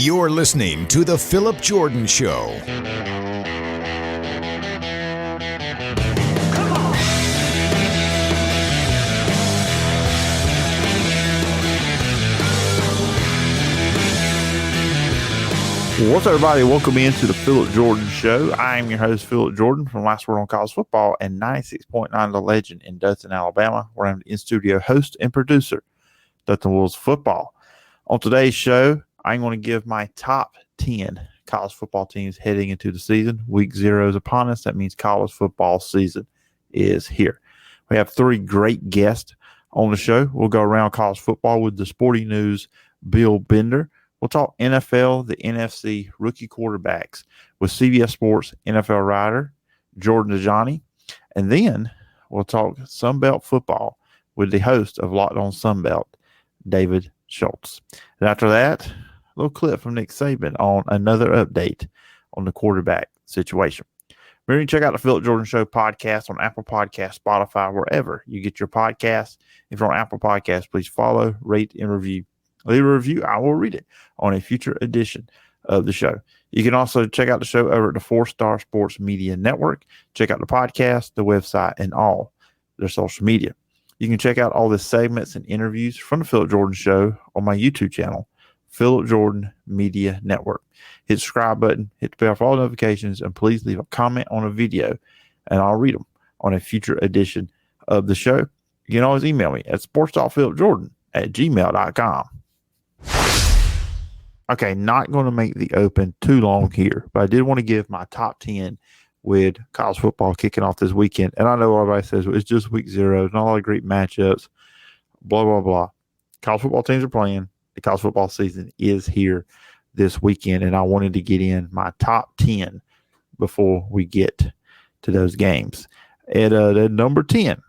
You're listening to The Phillip Jordan Show. What's up, everybody? Welcome into the Phillip Jordan Show. I am your host, Phillip Jordan, from Last Word on College Football and 96.9 The Legend in Dothan, Alabama, where I'm the in-studio host and producer, Dothan Wolves Football. On today's show, I'm going to give my top 10 college football teams heading into the season. Week 0 is upon us. That means college football season is here. We have 3 great guests on the show. We'll go around college football with the Sporting News, Bill Bender. We'll talk NFL, the NFC rookie quarterbacks with CBS Sports NFL writer Jordan Dajani. And then we'll talk Sunbelt football with the host of Locked On Sunbelt, David Schultz. And after that, a little clip from Nick Saban on another update on the quarterback situation. Remember to check out the Phillip Jordan Show podcast on Apple Podcasts, Spotify, wherever you get your podcasts. If you're on Apple Podcasts, please follow, rate, and review. Leave a review. I will read it on a future edition of the show. You can also check out the show over at the 4-Star Sports Media Network. Check out the podcast, the website, and all their social media. You can check out all the segments and interviews from the Phillip Jordan Show on my YouTube channel, Phillip Jordan Media Network. Hit the subscribe button, hit the bell for all notifications, and please leave a comment on a video, and I'll read them on a future edition of the show. You can always email me at sports.philipjordan@gmail.com. Okay, not going to make the open too long here, but I did want to give my top 10 with college football kicking off this weekend. And I know everybody says, well, it's just week 0. It's not a lot of great matchups, blah, blah, blah. College football teams are playing. The college football season is here this weekend, and I wanted to get in my top 10 before we get to those games. At number 10,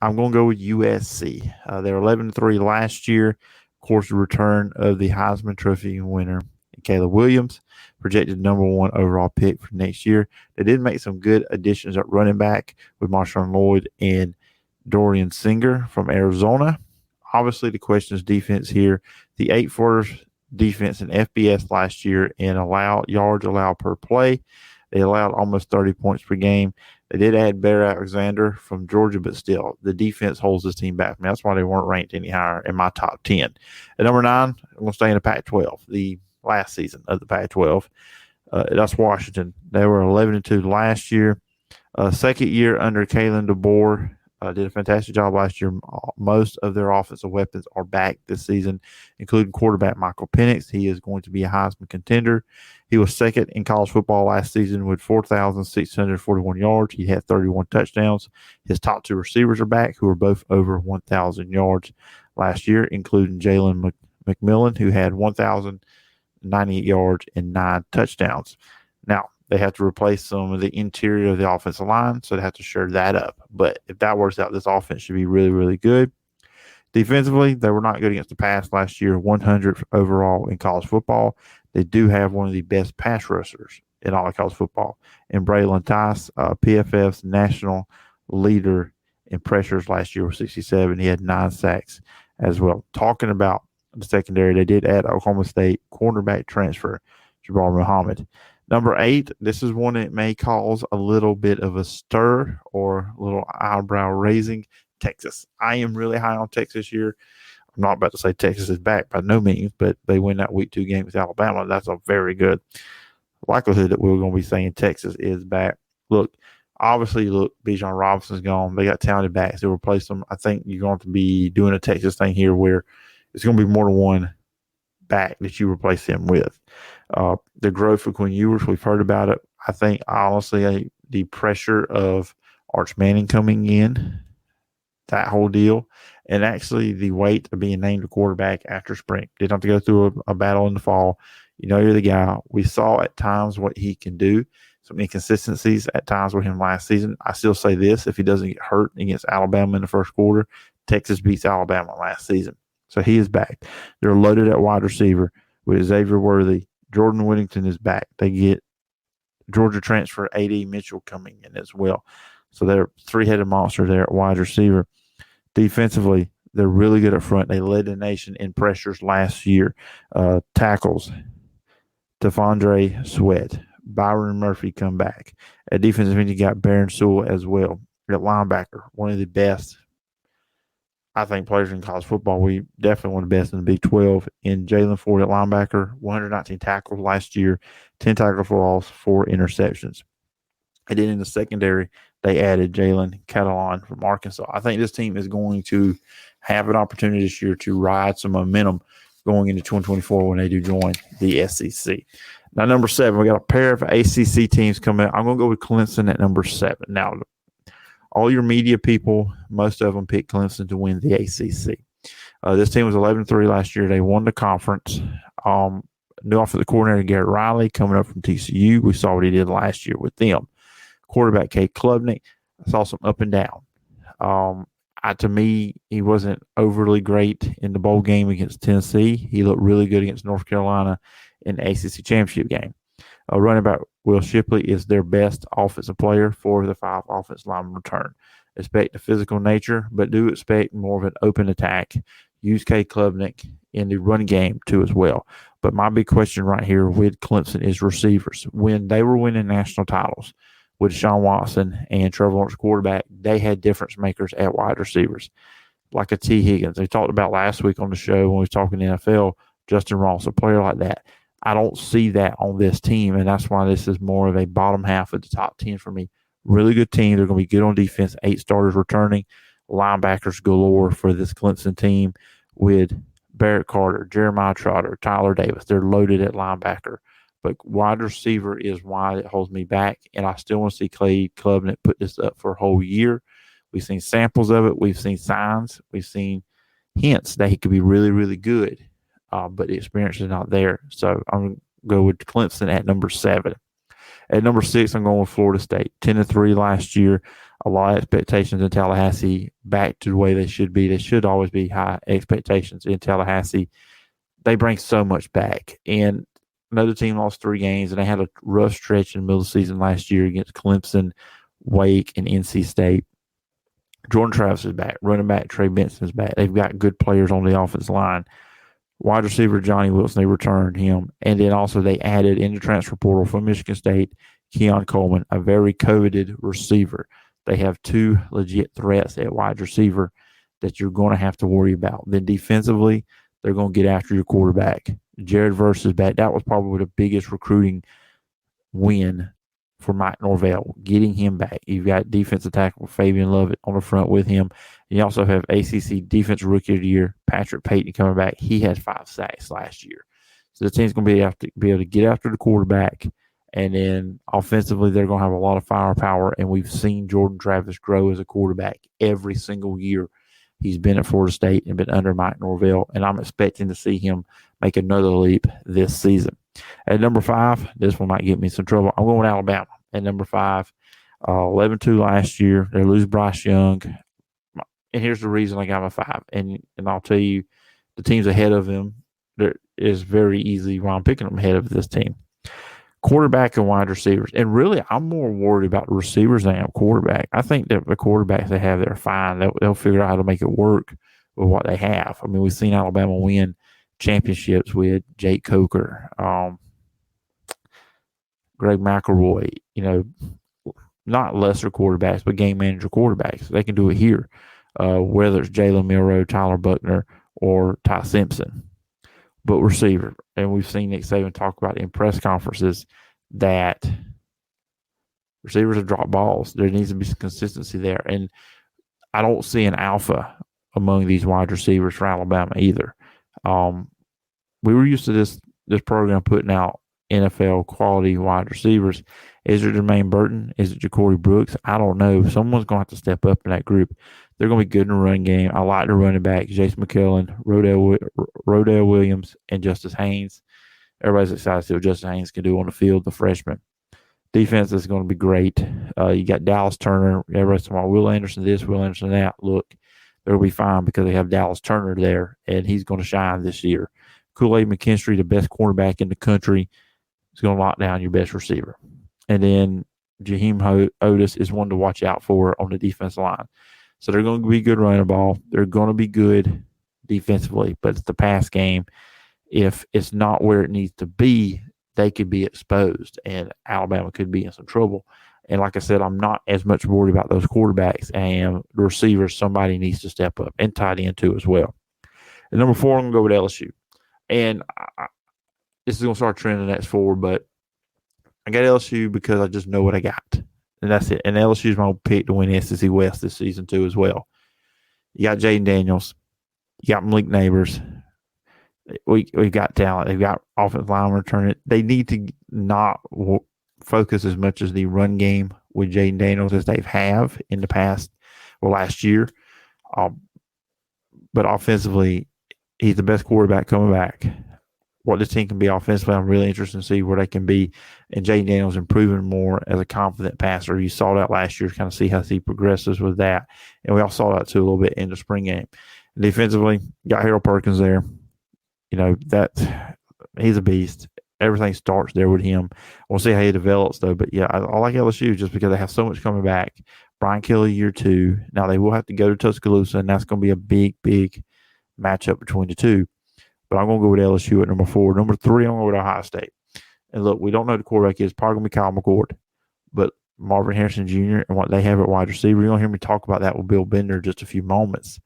I'm going to go with USC. They were 11-3 last year. Of course, the return of the Heisman Trophy winner, Caleb Williams, projected number 1 overall pick for next year. They did make some good additions at running back with Marshawn Lloyd and Dorian Singer from Arizona. Obviously, the question is defense here. The 8th defense in FBS last year in yards allowed per play. They allowed almost 30 points per game. They did add Bear Alexander from Georgia, but still, the defense holds this team back. I mean, that's why they weren't ranked any higher in my top 10. At number 9, I'm going to stay in the Pac-12, the last season of the Pac-12. That's Washington. They were 11-2 last year. Second year under Kalen DeBoer. Did a fantastic job last year. Most of their offensive weapons are back this season, including quarterback Michael Penix. He is going to be a Heisman contender. He was second in college football last season with 4,641 yards. He had 31 touchdowns. His top 2 receivers are back, who are both over 1,000 yards last year, including Jalen McMillan, who had 1,098 yards and 9 touchdowns. Now, they have to replace some of the interior of the offensive line, so they have to shore that up. But if that works out, this offense should be really, really good. Defensively, they were not good against the pass last year, 100th overall in college football. They do have one of the best pass rushers in all of college football. And Braylon Tice, PFF's national leader in pressures last year, was 67. He had 9 sacks as well. Talking about the secondary, they did add Oklahoma State cornerback transfer, Jabbar Muhammad. Number 8, this is one that may cause a little bit of a stir or a little eyebrow raising. Texas. I am really high on Texas here. I'm not about to say Texas is back by no means, but they win that week 2 game with Alabama. That's a very good likelihood that we're going to be saying Texas is back. Obviously, Bijan Robinson's gone. They got talented backs to replace them. I think you're going to be doing a Texas thing here where it's going to be more than one back that you replace him with. The growth of Quinn Ewers, we've heard about it. I think, honestly, the pressure of Arch Manning coming in, that whole deal, and actually the weight of being named a quarterback after spring. Didn't have to go through a battle in the fall. You know you're the guy. We saw at times what he can do. Some inconsistencies at times with him last season. I still say this, if he doesn't get hurt against Alabama in the first quarter, Texas beats Alabama last season. So he is back. They're loaded at wide receiver with Xavier Worthy. Jordan Whittington is back. They get Georgia transfer A.D. Mitchell coming in as well. So they're a 3-headed monster there at wide receiver. Defensively, they're really good up front. They led the nation in pressures last year. Tackles, Tafondre Sweat, Byron Murphy come back. At defensive end, you got Baron Sewell as well. At linebacker, one of the best, I think, players in college football. We definitely one of the best in the Big 12. In Jalen Ford at linebacker, 119 tackles last year, 10 tackles for loss, 4 interceptions. And then in the secondary, they added Jalen Catalon from Arkansas. I think this team is going to have an opportunity this year to ride some momentum going into 2024 when they do join the SEC. Now, number 7, we got a pair of ACC teams coming out. I'm going to go with Clemson at number 7. Now, all your media people, most of them picked Clemson to win the ACC. This team was 11-3 last year. They won the conference. New offensive coordinator Garrett Riley coming up from TCU. We saw what he did last year with them. Quarterback Cade Klubnik, I saw some up and down. To me, he wasn't overly great in the bowl game against Tennessee. He looked really good against North Carolina in the ACC championship game. Running back Will Shipley is their best offensive player for the 5 offensive lineman return. Expect the physical nature, but do expect more of an open attack. Use Cade Klubnik in the run game too as well. But my big question right here with Clemson is receivers. When they were winning national titles with Deshaun Watson and Trevor Lawrence quarterback, they had difference makers at wide receivers, like a T. Higgins. They talked about last week on the show when we were talking NFL, Justin Ross, a player like that. I don't see that on this team, and that's why this is more of a bottom half of the top 10 for me. Really good team. They're going to be good on defense. 8 starters returning. Linebackers galore for this Clemson team with Barrett Carter, Jeremiah Trotter, Tyler Davis. They're loaded at linebacker. But wide receiver is why it holds me back, and I still want to see Cade Klubnik put this up for a whole year. We've seen samples of it. We've seen signs. We've seen hints that he could be really, really good, but the experience is not there. So I'm going to go with Clemson at number 7. At number 6, I'm going with Florida State. 10-3 last year. A lot of expectations in Tallahassee, back to the way they should be. They should always be high expectations in Tallahassee. They bring so much back, and another team lost 3 games, and they had a rough stretch in the middle of the season last year against Clemson, Wake, and NC State. Jordan Travis is back. Running back Trey Benson is back. They've got good players on the offensive line. Wide receiver Johnny Wilson, they returned him. And then also they added in the transfer portal from Michigan State, Keon Coleman, a very coveted receiver. They have 2 legit threats at wide receiver that you're going to have to worry about. Then defensively, they're going to get after your quarterback. Jared Verse is back. That was probably the biggest recruiting win for Mike Norvell, getting him back. You've got defensive tackle Fabian Lovett on the front with him. You also have ACC Defensive Rookie of the Year, Patrick Payton, coming back. He had 5 sacks last year. So the team's going to be able to get after the quarterback, and then offensively they're going to have a lot of firepower, and we've seen Jordan Travis grow as a quarterback every single year he's been at Florida State and been under Mike Norvell, and I'm expecting to see him make another leap this season. At number 5, this one might get me some trouble. I'm going with Alabama at number 5. 11-2 last year. They lose Bryce Young. And here's the reason I got my 5. And I'll tell you, the teams ahead of them, it is very easy why I'm picking them ahead of this team. Quarterback and wide receivers. And really, I'm more worried about the receivers than I am quarterback. I think that the quarterbacks they have, they're fine. They'll figure out how to make it work with what they have. I mean, we've seen Alabama win championships with Jake Coker, Greg McElroy, not lesser quarterbacks, but game manager quarterbacks. They can do it here, whether it's Jalen Milroe, Tyler Buckner, or Ty Simpson. But receiver, and we've seen Nick Saban talk about in press conferences that receivers have dropped balls. There needs to be some consistency there. And I don't see an alpha among these wide receivers for Alabama either. We were used to this program putting out NFL quality wide receivers. Is it Jermaine Burton? Is it Ja'Cory Brooks? I don't know. Someone's going to have to step up in that group. They're going to be good in the run game. I like the running back, Jason McKellen, Rodell Williams, and Justice Haynes. Everybody's excited to see what Justice Haynes can do on the field, the freshman. Defense is going to be great. You got Dallas Turner. Everybody's talking about Will Anderson this, Will Anderson that. Look, they'll be fine because they have Dallas Turner there, and he's going to shine this year. Kool-Aid McKinstry, the best cornerback in the country, is going to lock down your best receiver. And then Jaheim Otis is one to watch out for on the defensive line. So they're going to be good running the ball. They're going to be good defensively, but it's the pass game. If it's not where it needs to be, they could be exposed and Alabama could be in some trouble. And like I said, I'm not as much worried about those quarterbacks and the receivers. Somebody needs to step up, and tight end too as well. And number 4, I'm going to go with LSU. And this is going to start trending next forward, but I got LSU because I just know what I got. And that's it. And LSU is my pick to win SEC West this season too as well. You got Jaden Daniels. You got Malik Neighbors. We've got talent. They've got offensive line returning. They need to not focus as much as the run game with Jaden Daniels as they've have in the past or last year. But offensively, he's the best quarterback coming back. What this team can be offensively, I'm really interested to see where they can be. And Jaden Daniels improving more as a confident passer. You saw that last year, kind of see how he progresses with that. And we all saw that too a little bit in the spring game. And defensively, got Harold Perkins there. He's a beast. Everything starts there with him. We'll see how he develops, though. But, yeah, I like LSU just because they have so much coming back. Brian Kelly, year 2. Now, they will have to go to Tuscaloosa, and that's going to be a big, big matchup between the two. But I'm going to go with LSU at number 4. Number 3, I'm going to go with Ohio State. And, look, we don't know who the quarterback is. Probably going to be Kyle McCord. But Marvin Harrison Jr. and what they have at wide receiver, you're going to hear me talk about that with Bill Bender in just a few moments.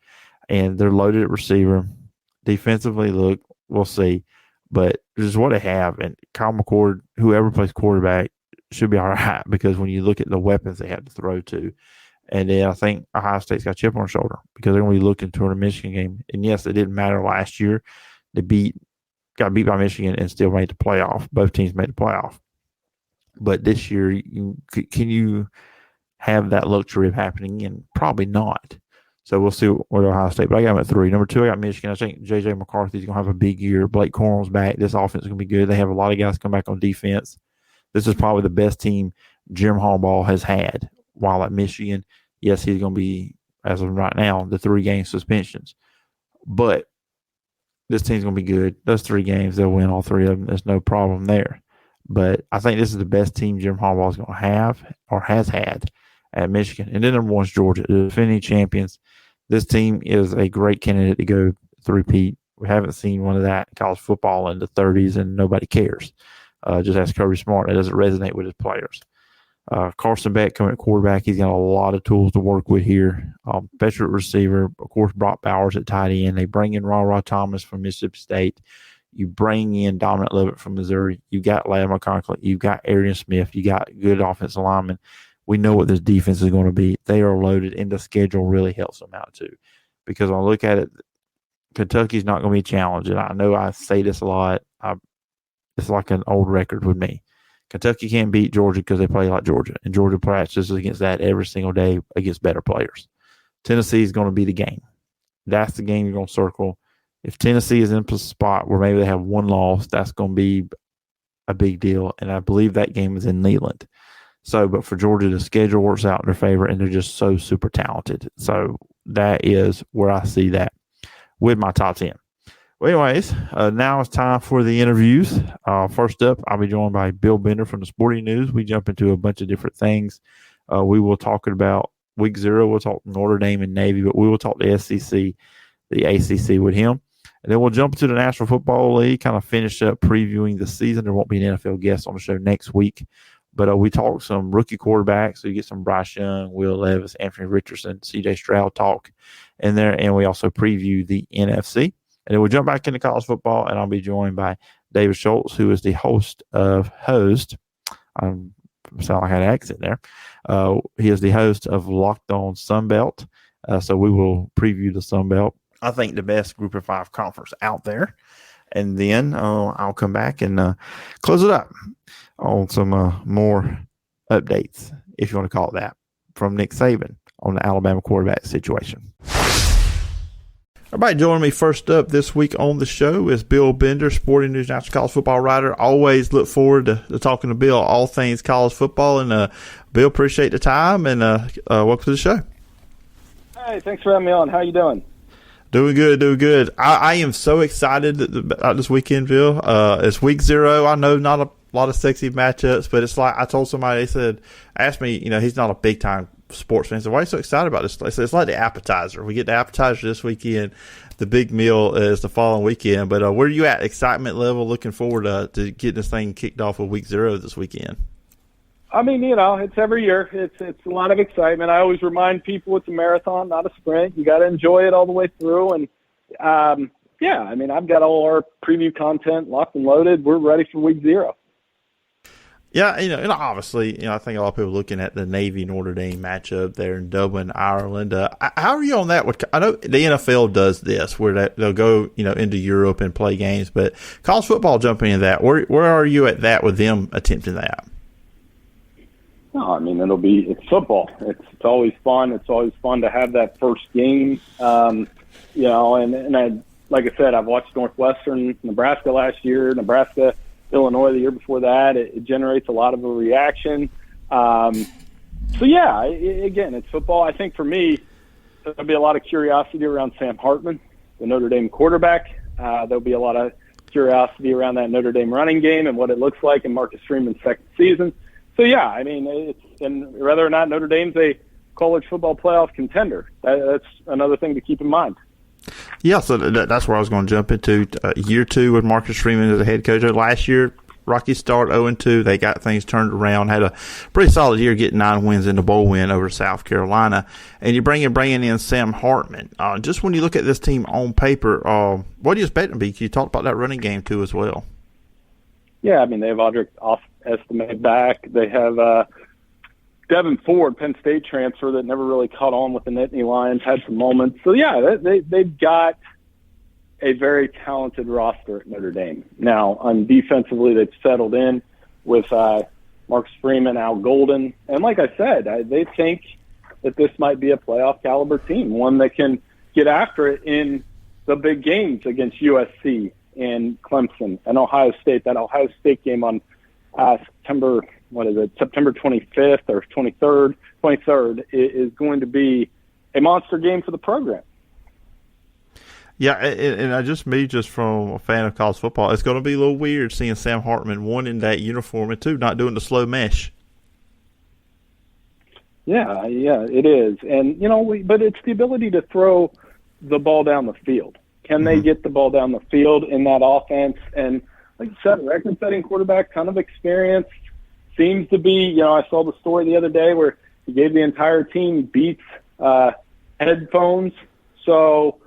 And they're loaded at receiver. Defensively, look, we'll see. But this is what they have. And Kyle McCord, whoever plays quarterback, should be all right because when you look at the weapons they have to throw to. And then I think Ohio State's got a chip on their shoulder because they're going to be looking toward a Michigan game. And, yes, it didn't matter last year. They got beat by Michigan and still made the playoff. Both teams made the playoff. But this year, can you have that luxury of happening again? Probably not. So we'll see what Ohio State. But I got them at 3. Number 2, I got Michigan. I think J.J. McCarthy's going to have a big year. Blake Corum's back. This offense is going to be good. They have a lot of guys come back on defense. This is probably the best team Jim Harbaugh has had while at Michigan. Yes, he's going to be, as of right now, the 3-game suspensions. But this team's going to be good. Those 3 games, they'll win all 3 of them. There's no problem there. But I think this is the best team Jim Harbaugh is going to have or has had at Michigan. And then number 1 is Georgia, the defending champions. This team is a great candidate to go 3-peat. We haven't seen one of that in college football in the 30s, and nobody cares. Just ask Kirby Smart. It doesn't resonate with his players. Carson Beck coming at quarterback. He's got a lot of tools to work with here. Veteran receiver. Of course, Brock Bowers at tight end. They bring in Ra Thomas from Mississippi State. You bring in Dominic Lovett from Missouri. You got Ladd McConkey. You got Arian Smith. You got good offensive linemen. We know what this defense is going to be. They are loaded, and the schedule really helps them out too. Because when I look at it, Kentucky's not going to be challenged. And I know I say this a lot. It's like an old record with me. Kentucky can't beat Georgia because they play like Georgia. And Georgia practices against that every single day against better players. Tennessee is going to be the game. That's the game you're going to circle. If Tennessee is in a spot where maybe they have 1 loss, that's going to be a big deal. And I believe that game is in Neyland. So, but for Georgia, the schedule works out in their favor, and they're just so super talented. So that is where I see that with my top 10. Well, anyways, now it's time for the interviews. First up, I'll be joined by Bill Bender from the Sporting News. We jump into a bunch of different things. We will talk about Week 0. We'll talk Notre Dame and Navy, but we will talk the SEC, the ACC with him. And then we'll jump into the National Football League, kind of finish up previewing the season. There won't be an NFL guest on the show next week. But we talk some rookie quarterbacks. So you get some Bryce Young, Will Levis, Anthony Richardson, C.J. Stroud talk in there. And we also preview the NFC. And then we'll jump back into college football, and I'll be joined by David Schultz, who is the host. I sound like I had an accent there. He is the host of Locked On Sunbelt. So we will preview the Sunbelt. I think the best Group of 5 conference out there. And then I'll come back and close it up on some more updates, if you want to call it that, from Nick Saban on the Alabama quarterback situation. Everybody joining me first up this week on the show is Bill Bender, Sporting News National College Football writer. Always look forward to talking to Bill all things college football. And Bill, appreciate the time, and welcome to the show. Hey, thanks for having me on. How you doing? Doing good. I am so excited about this weekend, Bill. It's Week 0. I know not a lot of sexy matchups, but it's like I told somebody, asked me, he's not a big-time sports fan. So why are you so excited about this? I said, it's like the appetizer. We get the appetizer this weekend. the big meal is the following weekend. But where are you at excitement level? Looking forward to getting this thing kicked off with week 0 this weekend. I mean, it's every year. It's a lot of excitement. I always remind people it's a marathon, not a sprint. You got to enjoy it all the way through. And I mean, I've got all our preview content locked and loaded. We're ready for week 0. Yeah, and obviously, I think a lot of people looking at the Navy-Notre Dame matchup there in Dublin, Ireland. How are you on that? I know the NFL does this where they'll go, into Europe and play games, but college football jumping into that. Where are you at that with them attempting that? No, I mean, it's football. It's always fun. It's always fun to have that first game, and like I said, I've watched Northwestern, Nebraska last year, Nebraska, Illinois the year before that. It generates a lot of a reaction. Again, it's football. I think for me, there'll be a lot of curiosity around Sam Hartman, the Notre Dame quarterback. There'll be a lot of curiosity around that Notre Dame running game and what it looks like in Marcus Freeman's second season. So, I mean, and whether or not Notre Dame's a college football playoff contender, that's another thing to keep in mind. Yeah, so that's where I was going to jump into. Year 2 with Marcus Freeman as a head coach. Last year, rocky start, 0-2. They got things turned around, had a pretty solid year, getting 9 wins in the bowl win over South Carolina. And you're bringing in Sam Hartman. Just when you look at this team on paper, what do you expect them to be? You talked about that running game, too, as well. Yeah, I mean, they have Audric Estime back. They have Devin Ford, Penn State transfer that never really caught on with the Nittany Lions, had some moments. So, they've got a very talented roster at Notre Dame. Now, on defensively, they've settled in with Marcus Freeman, Al Golden. And like I said, they think that this might be a playoff caliber team, one that can get after it in the big games against USC and Clemson and Ohio State. That Ohio State game on September 25th or 23rd is going to be a monster game for the program. Yeah, and just from a fan of college football, it's going to be a little weird seeing Sam Hartman, 1, in that uniform, and 2, not doing the slow mesh. Yeah, it is. And, but it's the ability to throw the ball down the field. Can they get the ball down the field in that offense? And like you said, record-setting quarterback, ton of experience. Seems to be, I saw the story the other day where he gave the entire team Beats headphones. So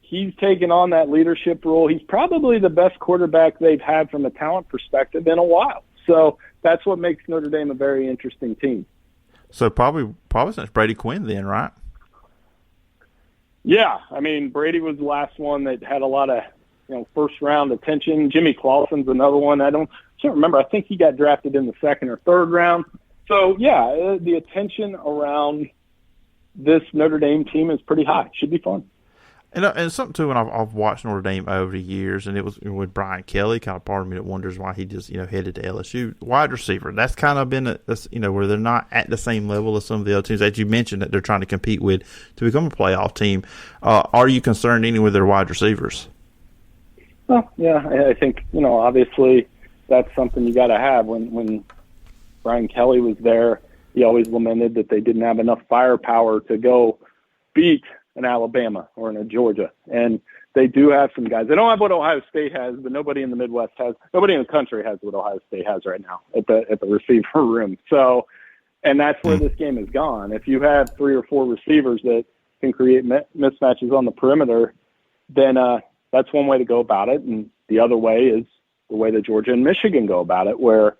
he's taken on that leadership role. He's probably the best quarterback they've had from a talent perspective in a while. So that's what makes Notre Dame a very interesting team. So probably since Brady Quinn then, right? Yeah, I mean, Brady was the last one that had a lot of, first-round attention. Jimmy Clausen's another one. I can't remember. I think he got drafted in the 2nd or 3rd round. So, the attention around this Notre Dame team is pretty high. Should be fun. And something, too, when I've watched Notre Dame over the years, and it was with Brian Kelly, kind of part of me that wonders why he just, headed to LSU. Wide receiver, that's kind of been, where they're not at the same level as some of the other teams that you mentioned that they're trying to compete with to become a playoff team. Are you concerned any with their wide receivers? Well, yeah, I think, obviously that's something you got to have. When Brian Kelly was there, he always lamented that they didn't have enough firepower to go beat an Alabama or in Georgia. And they do have some guys. They don't have what Ohio State has, but nobody in the Midwest has. Nobody in the country has what Ohio State has right now at the receiver room. So, and that's where this game has gone. If you have 3 or 4 receivers that can create mismatches on the perimeter, then that's one way to go about it. And the other way is the way that Georgia and Michigan go about it, where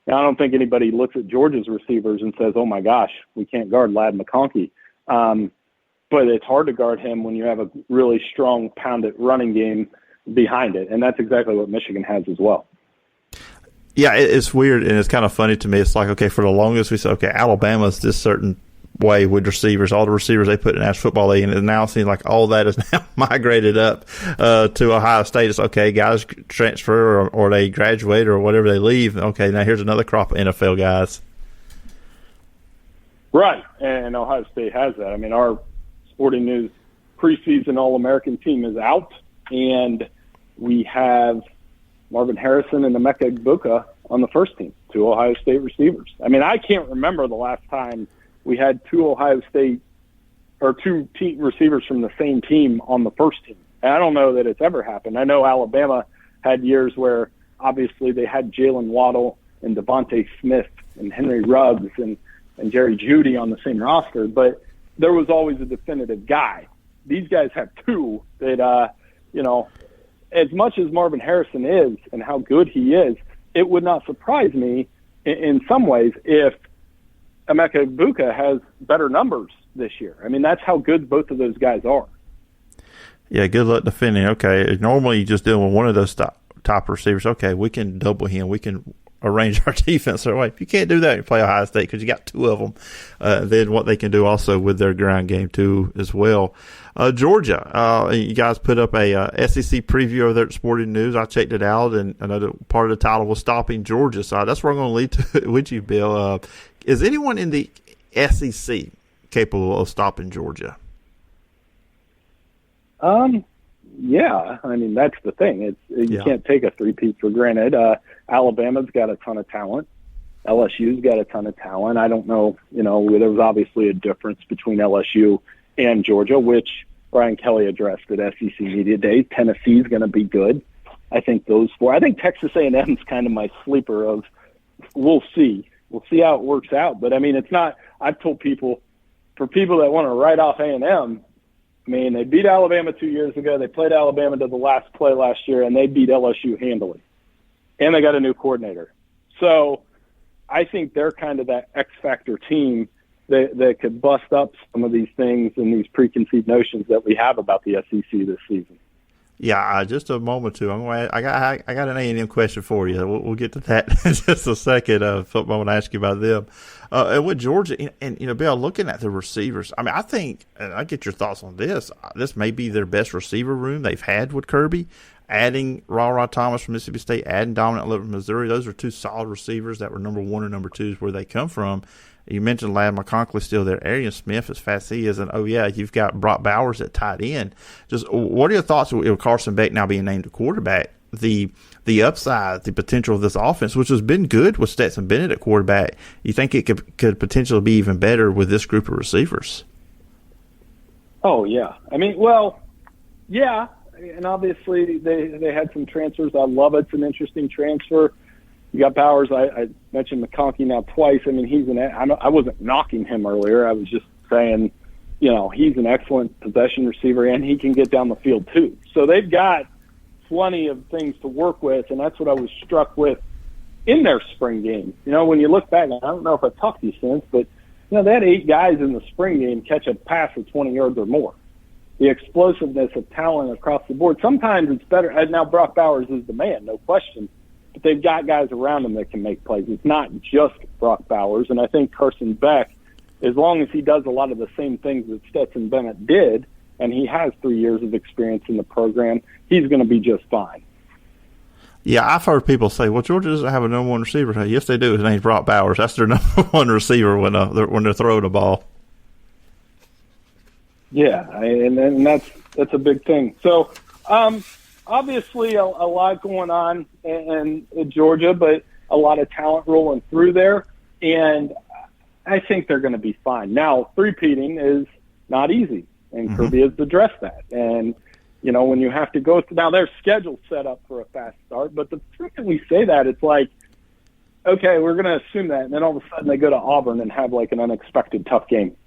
I don't think anybody looks at Georgia's receivers and says, oh, my gosh, we can't guard Ladd McConkey. But it's hard to guard him when you have a really strong pounded running game behind it. And that's exactly what Michigan has as well. Yeah, it's weird, and it's kind of funny to me. It's like, okay, for the longest we said, okay, Alabama's this certain way with receivers, all the receivers they put in National Football League, and it now seems like all that is now migrated up to Ohio State. It's okay, guys transfer or they graduate or whatever they leave. Okay, now here's another crop of NFL guys. Right, and Ohio State has that. I mean, our Sporting News preseason All-American team is out, and we have Marvin Harrison and Emeka Egbuka on the first team, 2 Ohio State receivers. I mean, I can't remember the last time we had 2 Ohio State or 2 receivers from the same team on the first team. And I don't know that it's ever happened. I know Alabama had years where obviously they had Jalen Waddle and Devontae Smith and Henry Ruggs and Jerry Jeudy on the same roster, but there was always a definitive guy. These guys have two that, as much as Marvin Harrison is and how good he is, it would not surprise me in some ways if Emeka Egbuka has better numbers this year. I mean, that's how good both of those guys are. Yeah, good luck defending. Okay, normally you just deal with one of those top receivers. Okay, we can double him. We can arrange our defense that way. If you can't do that, you play Ohio State because you got two of them. Then what they can do also with their ground game too as well. Georgia, you guys put up a SEC preview over there at Sporting News. I checked it out, and I know that part of the title was stopping Georgia. So that's where I'm going to lead to with you, Bill. Is anyone in the SEC capable of stopping Georgia? Yeah, I mean, that's the thing. You can't take a three-peat for granted. Alabama's got a ton of talent. LSU's got a ton of talent. I don't know, there was obviously a difference between LSU and Georgia, which Brian Kelly addressed at SEC Media Days. Tennessee's going to be good. I think those four. I think Texas A&M's kind of my sleeper of we'll see. We'll see how it works out. But, I mean, it's not – I've told people, for people that want to write off A&M, I mean, they beat Alabama 2 years ago. They played Alabama to the last play last year, and they beat LSU handily. And they got a new coordinator. So I think they're kind of that X-factor team that could bust up some of these things and these preconceived notions that we have about the SEC this season. Yeah, just a moment or two. I got an A&M question for you. We'll get to that in just a second. Phillip, I want to ask you about them. And with Georgia, and Bill, looking at the receivers, I mean, I think, and I get your thoughts on this. This may be their best receiver room they've had with Kirby. Adding Ra Thomas from Mississippi State, adding Dominic Lovett from Missouri, those are two solid receivers that were number one and number two is where they come from. You mentioned Ladd McConkey still there. Arian Smith, as fast as he is, and you've got Brock Bowers at tight end. Just what are your thoughts with Carson Beck now being named a quarterback? The upside, the potential of this offense, which has been good with Stetson Bennett at quarterback. You think it could potentially be even better with this group of receivers? Oh yeah, I mean, well, yeah, and obviously they had some transfers. I love it's an interesting transfer. You got Bowers. I mentioned McConkey now twice. I mean, I wasn't knocking him earlier. I was just saying, he's an excellent possession receiver, and he can get down the field too. So they've got plenty of things to work with, and that's what I was struck with in their spring game. When you look back, I don't know if I've talked to you since, but, they had 8 guys in the spring game catch a pass of 20 yards or more. The explosiveness of talent across the board. Sometimes it's better. And now Brock Bowers is the man, no question. But they've got guys around him that can make plays. It's not just Brock Bowers. And I think Carson Beck, as long as he does a lot of the same things that Stetson Bennett did, and he has 3 years of experience in the program, he's going to be just fine. Yeah, I've heard people say, well, Georgia doesn't have a number one receiver. Yes, they do. His name's Brock Bowers. That's their number one receiver when they're throwing the ball. Yeah, and that's a big thing. So, obviously, a lot going on in Georgia, but a lot of talent rolling through there, and I think they're going to be fine. Now, three-peating is not easy, and Kirby has addressed that. And, when you have to go through – now, their schedule's set up for a fast start, but the second we say that, it's like, okay, we're going to assume that, and then all of a sudden they go to Auburn and have, like, an unexpected tough game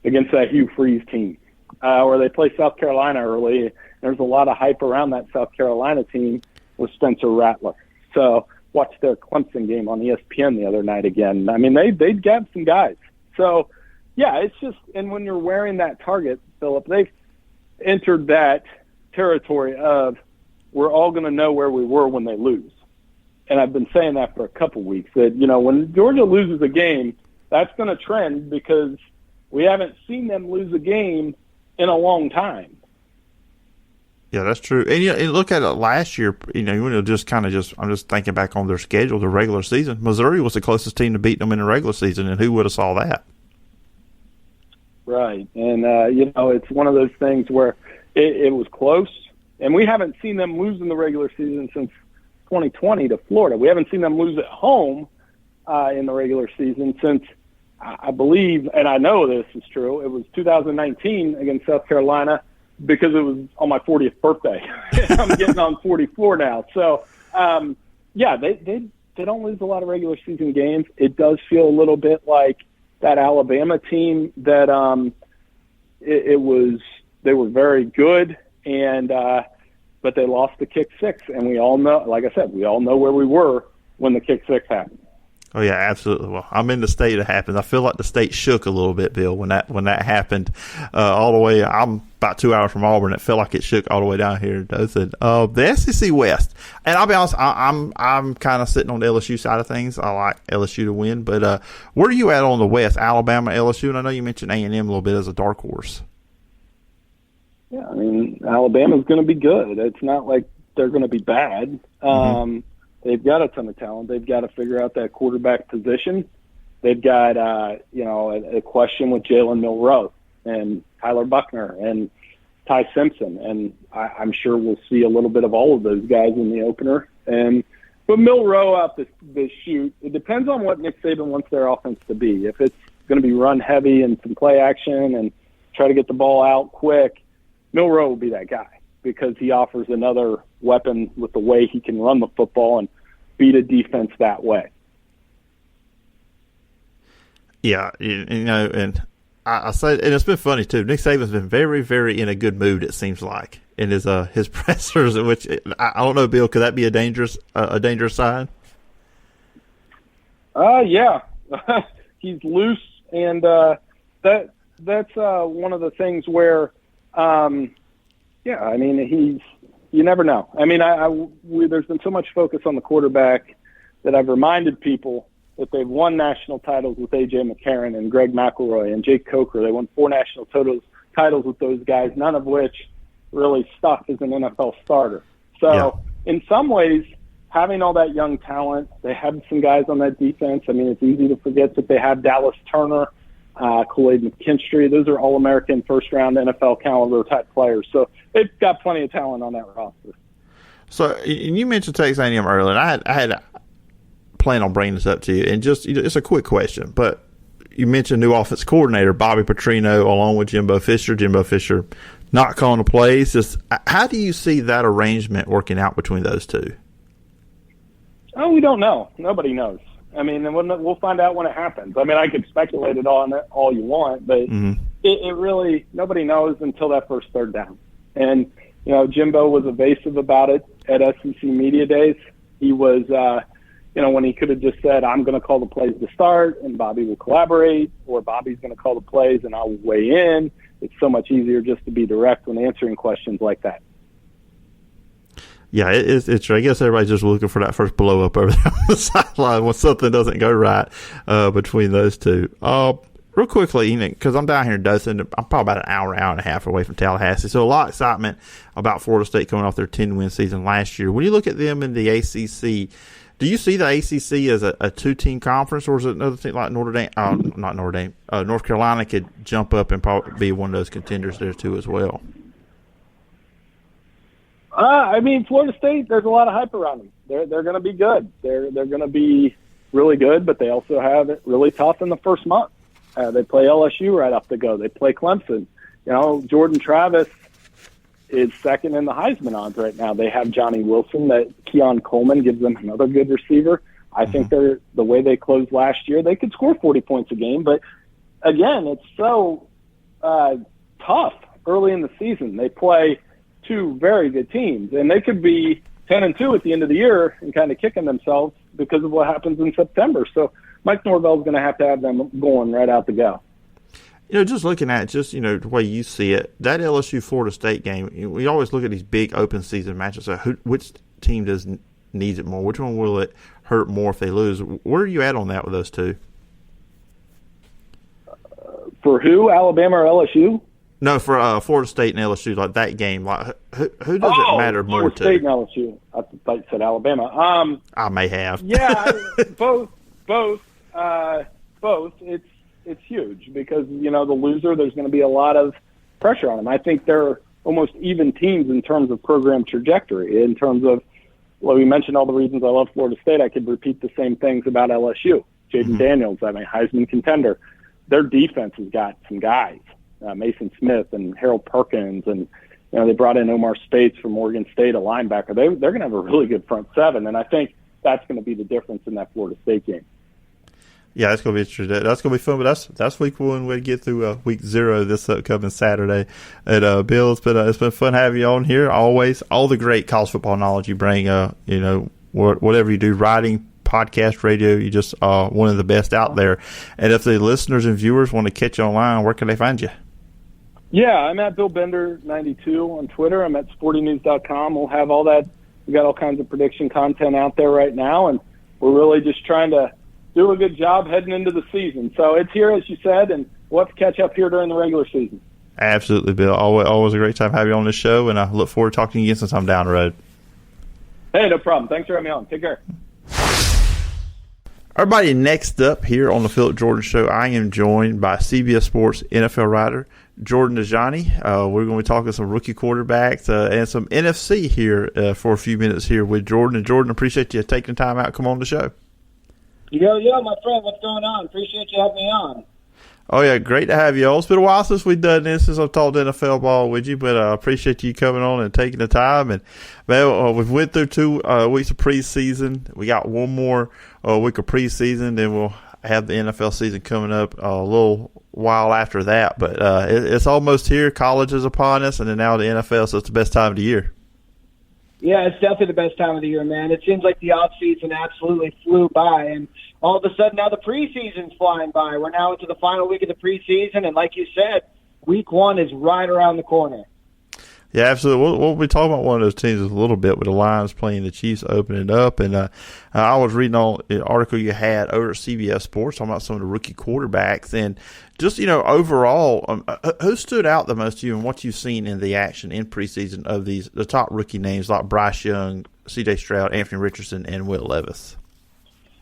against that Hugh Freeze team. Or they play South Carolina early. There's a lot of hype around that South Carolina team with Spencer Rattler. So watched their Clemson game on ESPN the other night again. I mean, they've got some guys. So, yeah, it's just – and when you're wearing that target, Phillip, they've entered that territory of we're all going to know where we were when they lose. And I've been saying that for a couple weeks, that, when Georgia loses a game, that's going to trend because we haven't seen them lose a game in a long time. Yeah, that's true. And you look at it last year, I'm just thinking back on their schedule, the regular season. Missouri was the closest team to beat them in the regular season, and who would have saw that? Right. And, it's one of those things where it was close, and we haven't seen them lose in the regular season since 2020 to Florida. We haven't seen them lose at home in the regular season since I believe, and I know this is true, it was 2019 against South Carolina because it was on my 40th birthday. I'm getting on 44 now. So, they don't lose a lot of regular season games. It does feel a little bit like that Alabama team that they were very good, and but they lost the kick six. And we all know, like I said, we all know where we were when the kick six happened. Oh yeah, absolutely. Well, I'm in the state it happened. I feel like the state shook a little bit, Bill, when that happened. All the way, I'm about 2 hours from Auburn. It felt like it shook all the way down here. The SEC West, and I'll be honest, I'm kind of sitting on the LSU side of things. I like LSU to win, but where are you at on the West? Alabama, LSU, and I know you mentioned A&M a little bit as a dark horse. Yeah, I mean, Alabama's going to be good. It's not like they're going to be bad. They've got a ton of talent. They've got to figure out that quarterback position. They've got, a question with Jalen Milroe and Tyler Buckner and Ty Simpson. And I'm sure we'll see a little bit of all of those guys in the opener. But Milroe out the chute, it depends on what Nick Saban wants their offense to be. If it's going to be run heavy and some play action and try to get the ball out quick, Milroe will be that guy, because he offers another weapon with the way he can run the football and beat a defense that way. Yeah, and I say, and it's been funny too. Nick Saban's been very, very in a good mood, it seems like, in his pressers. Which I don't know, Bill, could that be a dangerous sign? Yeah, he's loose, and that's one of the things where. I mean, you never know. I mean, there's been so much focus on the quarterback that I've reminded people that they've won national titles with A.J. McCarron and Greg McElroy and Jake Coker. They won 4 national titles with those guys, none of which really stuck as an NFL starter. So in some ways, having all that young talent, they have some guys on that defense. I mean, it's easy to forget that they have Dallas Turner, Kool-Aid McKinstry. Those are all-American, first-round NFL caliber type players. So they've got plenty of talent on that roster. So, and you mentioned Texas A&M earlier, and I had planned on bringing this up to you, and just it's a quick question, but you mentioned new offense coordinator Bobby Petrino along with Jimbo Fisher. Jimbo Fisher not calling the plays. Just how do you see that arrangement working out between those two? Oh, we don't know. Nobody knows. I mean, we'll find out when it happens. I mean, I could speculate it on it all you want, but it really, nobody knows until that first third down. And, Jimbo was evasive about it at SEC Media Days. He was, when he could have just said, I'm going to call the plays to start and Bobby will collaborate, or Bobby's going to call the plays and I'll weigh in. It's so much easier just to be direct when answering questions like that. Yeah, it's. I guess everybody's just looking for that first blow up over there on the sideline when something doesn't go right between those two. Real quickly, because I'm down here in Dothan, I'm probably about an hour and a half away from Tallahassee, so a lot of excitement about Florida State coming off their 10-win season last year. When you look at them in the ACC, do you see the ACC as a 2-team conference, or is it another team like North Carolina could jump up and probably be one of those contenders there too as well? I mean, Florida State, there's a lot of hype around them. They're going to be good. They're going to be really good, but they also have it really tough in the first month. They play LSU right off the go. They play Clemson. Jordan Travis is second in the Heisman odds right now. They have Johnny Wilson. That Keon Coleman gives them another good receiver. I think the way they closed last year, they could score 40 points a game. But, again, it's so tough early in the season. They play two very good teams, and they could be 10-2 at the end of the year and kind of kicking themselves because of what happens in September. So Mike Norvell's going to have them going right out the go. Just looking at the way you see it, that LSU Florida State game, we always look at these big open season matches. So which team needs it more? Which one will it hurt more if they lose? Where are you at on that with those two? For who? Alabama or LSU? No, for Florida State and LSU, like that game. Like who does it matter more to? Florida State and LSU. I thought you said Alabama. I may have. Yeah, both. It's huge because the loser. There's going to be a lot of pressure on them. I think they're almost even teams in terms of program trajectory. In terms of, we mentioned all the reasons I love Florida State. I could repeat the same things about LSU. Jaden Daniels, Heisman contender. Their defense has got some guys. Mason Smith and Harold Perkins, and they brought in Omar Spates from Oregon State, a linebacker. They're going to have a really good front seven, and I think that's going to be the difference in that Florida State game. Yeah, that's going to be interesting. That's going to be fun, but that's week one. We get through week 0 this upcoming Saturday. And Bill, it's been fun having you on here. Always, all the great college football knowledge you bring. Whatever you do, writing, podcast, radio, you just one of the best out there. And if the listeners and viewers want to catch you online, where can they find you? Yeah, I'm at Bill Bender 92 on Twitter. I'm at sportynews.com. We'll have all that. We got all kinds of prediction content out there right now, and we're really just trying to do a good job heading into the season. So it's here, as you said, and we'll have to catch up here during the regular season. Absolutely, Bill. Always a great time having you on this show, and I look forward to talking to you again since I'm down the road. Hey, no problem. Thanks for having me on. Take care. Everybody, next up here on the Phillip Jordan Show, I am joined by CBS Sports NFL writer Jordan Dajani. We're going to be talking some rookie quarterbacks and some NFC here for a few minutes here with Jordan. And Jordan, appreciate you taking the time out to come on the show. Yo, my friend, what's going on? Appreciate you having me on. Oh, yeah, great to have you on. It's been a while since we've done this, since I've talked NFL ball with you, but I appreciate you coming on and taking the time. And, man, we've went through 2 weeks of preseason. We got one more week of preseason, then we'll have the NFL season coming up a little while after that. But it's almost here. College is upon us, and then now the NFL, so it's the best time of the year. Yeah, it's definitely the best time of the year, man. It seems like the offseason absolutely flew by, and all of a sudden now the preseason's flying by. We're now into the final week of the preseason, and like you said, week 1 is right around the corner. Yeah, absolutely. We'll be talking about one of those teams a little bit with the Lions playing the Chiefs opening up. And I was reading on an article you had over at CBS Sports talking about some of the rookie quarterbacks. And just, overall, who stood out the most to you and what you've seen in the action in preseason of the top rookie names like Bryce Young, C.J. Stroud, Anthony Richardson, and Will Levis?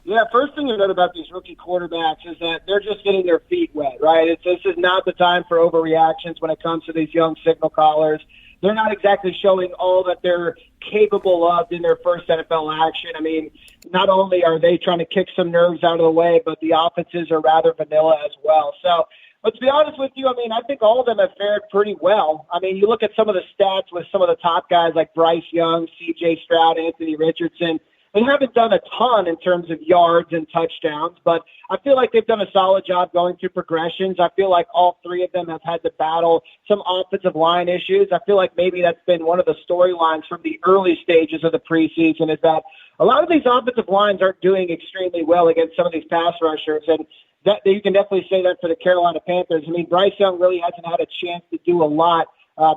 Yeah, first thing to note about these rookie quarterbacks is that they're just getting their feet wet, right? This is not the time for overreactions when it comes to these young signal callers. They're not exactly showing all that they're capable of in their first NFL action. I mean, not only are they trying to kick some nerves out of the way, but the offenses are rather vanilla as well. So let's be honest with you. I mean, I think all of them have fared pretty well. I mean, you look at some of the stats with some of the top guys like Bryce Young, C.J. Stroud, Anthony Richardson. They haven't done a ton in terms of yards and touchdowns, but I feel like they've done a solid job going through progressions. I feel like all 3 of them have had to battle some offensive line issues. I feel like maybe that's been one of the storylines from the early stages of the preseason is that a lot of these offensive lines aren't doing extremely well against some of these pass rushers, and that you can definitely say that for the Carolina Panthers. I mean, Bryce Young really hasn't had a chance to do a lot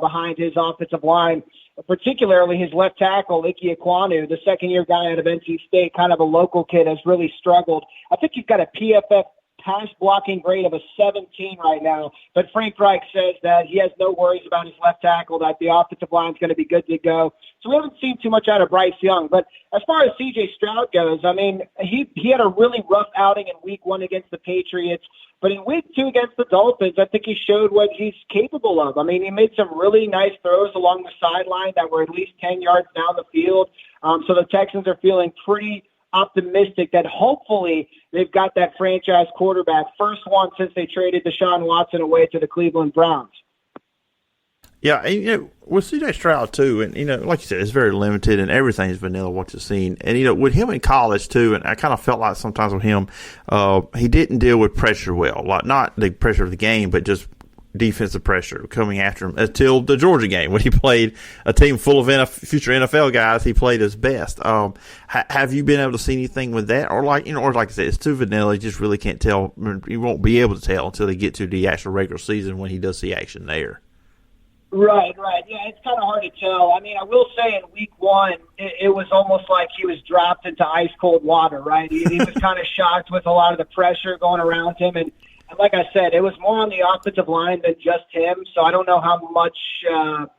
behind his offensive line. Particularly his left tackle, Ike Ekwonu, the second-year guy out of NC State, kind of a local kid, has really struggled. I think he's got a PFF pass blocking grade of a 17 right now, but Frank Reich says that he has no worries about his left tackle, that the offensive line is going to be good to go. So we haven't seen too much out of Bryce Young. But as far as C.J. Stroud goes, I mean, he had a really rough outing in week 1 against the Patriots. But in week 2 against the Dolphins, I think he showed what he's capable of. I mean, he made some really nice throws along the sideline that were at least 10 yards down the field. So the Texans are feeling pretty optimistic that hopefully they've got that franchise quarterback, first one since they traded Deshaun Watson away to the Cleveland Browns. Yeah, and, with C.J. Stroud, too, and, like you said, it's very limited, and everything is vanilla, what you've seen. And, with him in college, too, and I kind of felt like sometimes with him, he didn't deal with pressure well. Like, not the pressure of the game, but just defensive pressure coming after him until the Georgia game when he played a team full of future NFL guys. He played his best. Have you been able to see anything with that, or like I said, it's too vanilla. You just really can't tell. You won't be able to tell until they get to the actual regular season when he does see action there. Right. Yeah, it's kind of hard to tell. I mean, I will say in week 1, it was almost like he was dropped into ice cold water. Right, he was kind of shocked with a lot of the pressure going around him, and like I said, it was more on the offensive line than just him. So I don't know how much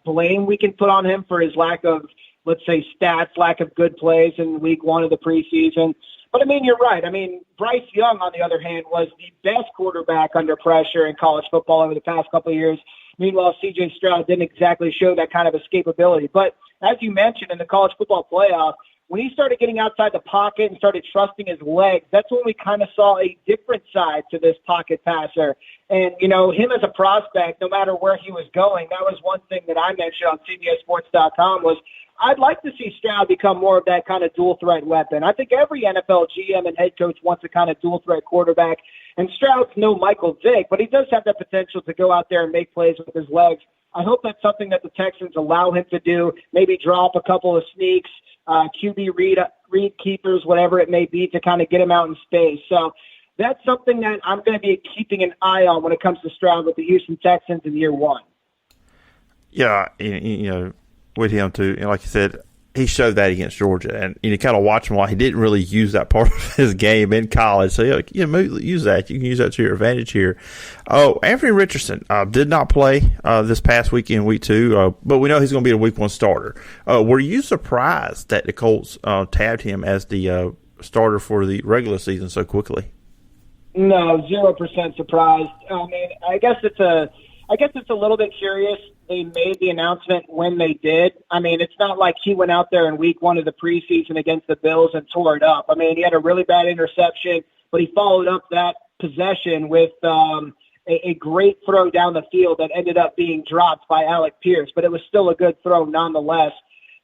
blame we can put on him for his lack of, let's say, stats, lack of good plays in week 1 of the preseason. But, I mean, you're right. I mean, Bryce Young, on the other hand, was the best quarterback under pressure in college football over the past couple of years. Meanwhile, C.J. Stroud didn't exactly show that kind of escapability. But as you mentioned, in the college football playoff, when he started getting outside the pocket and started trusting his legs, that's when we kind of saw a different side to this pocket passer. And, him as a prospect, no matter where he was going, that was one thing that I mentioned on CBSSports.com was I'd like to see Stroud become more of that kind of dual-threat weapon. I think every NFL GM and head coach wants a kind of dual-threat quarterback. And Stroud's no Michael Vick, but he does have that potential to go out there and make plays with his legs. I hope that's something that the Texans allow him to do, maybe drop a couple of sneaks, QB read keepers, whatever it may be, to kind of get him out in space. So that's something that I'm going to be keeping an eye on when it comes to Stroud with the Houston Texans in year one. Yeah, with him too, and like you said, he showed that against Georgia, and you kind of watch him while he didn't really use that part of his game in college. So use that. You can use that to your advantage here. Oh, Anthony Richardson did not play this past weekend, week 2, but we know he's going to be a week 1 starter. Were you surprised that the Colts tabbed him as the starter for the regular season so quickly? No, 0% surprised. I mean, I guess it's a little bit curious. They made the announcement when they did. I mean, it's not like he went out there in week 1 of the preseason against the Bills and tore it up. I mean, he had a really bad interception, but he followed up that possession with a great throw down the field that ended up being dropped by Alec Pierce, but it was still a good throw nonetheless.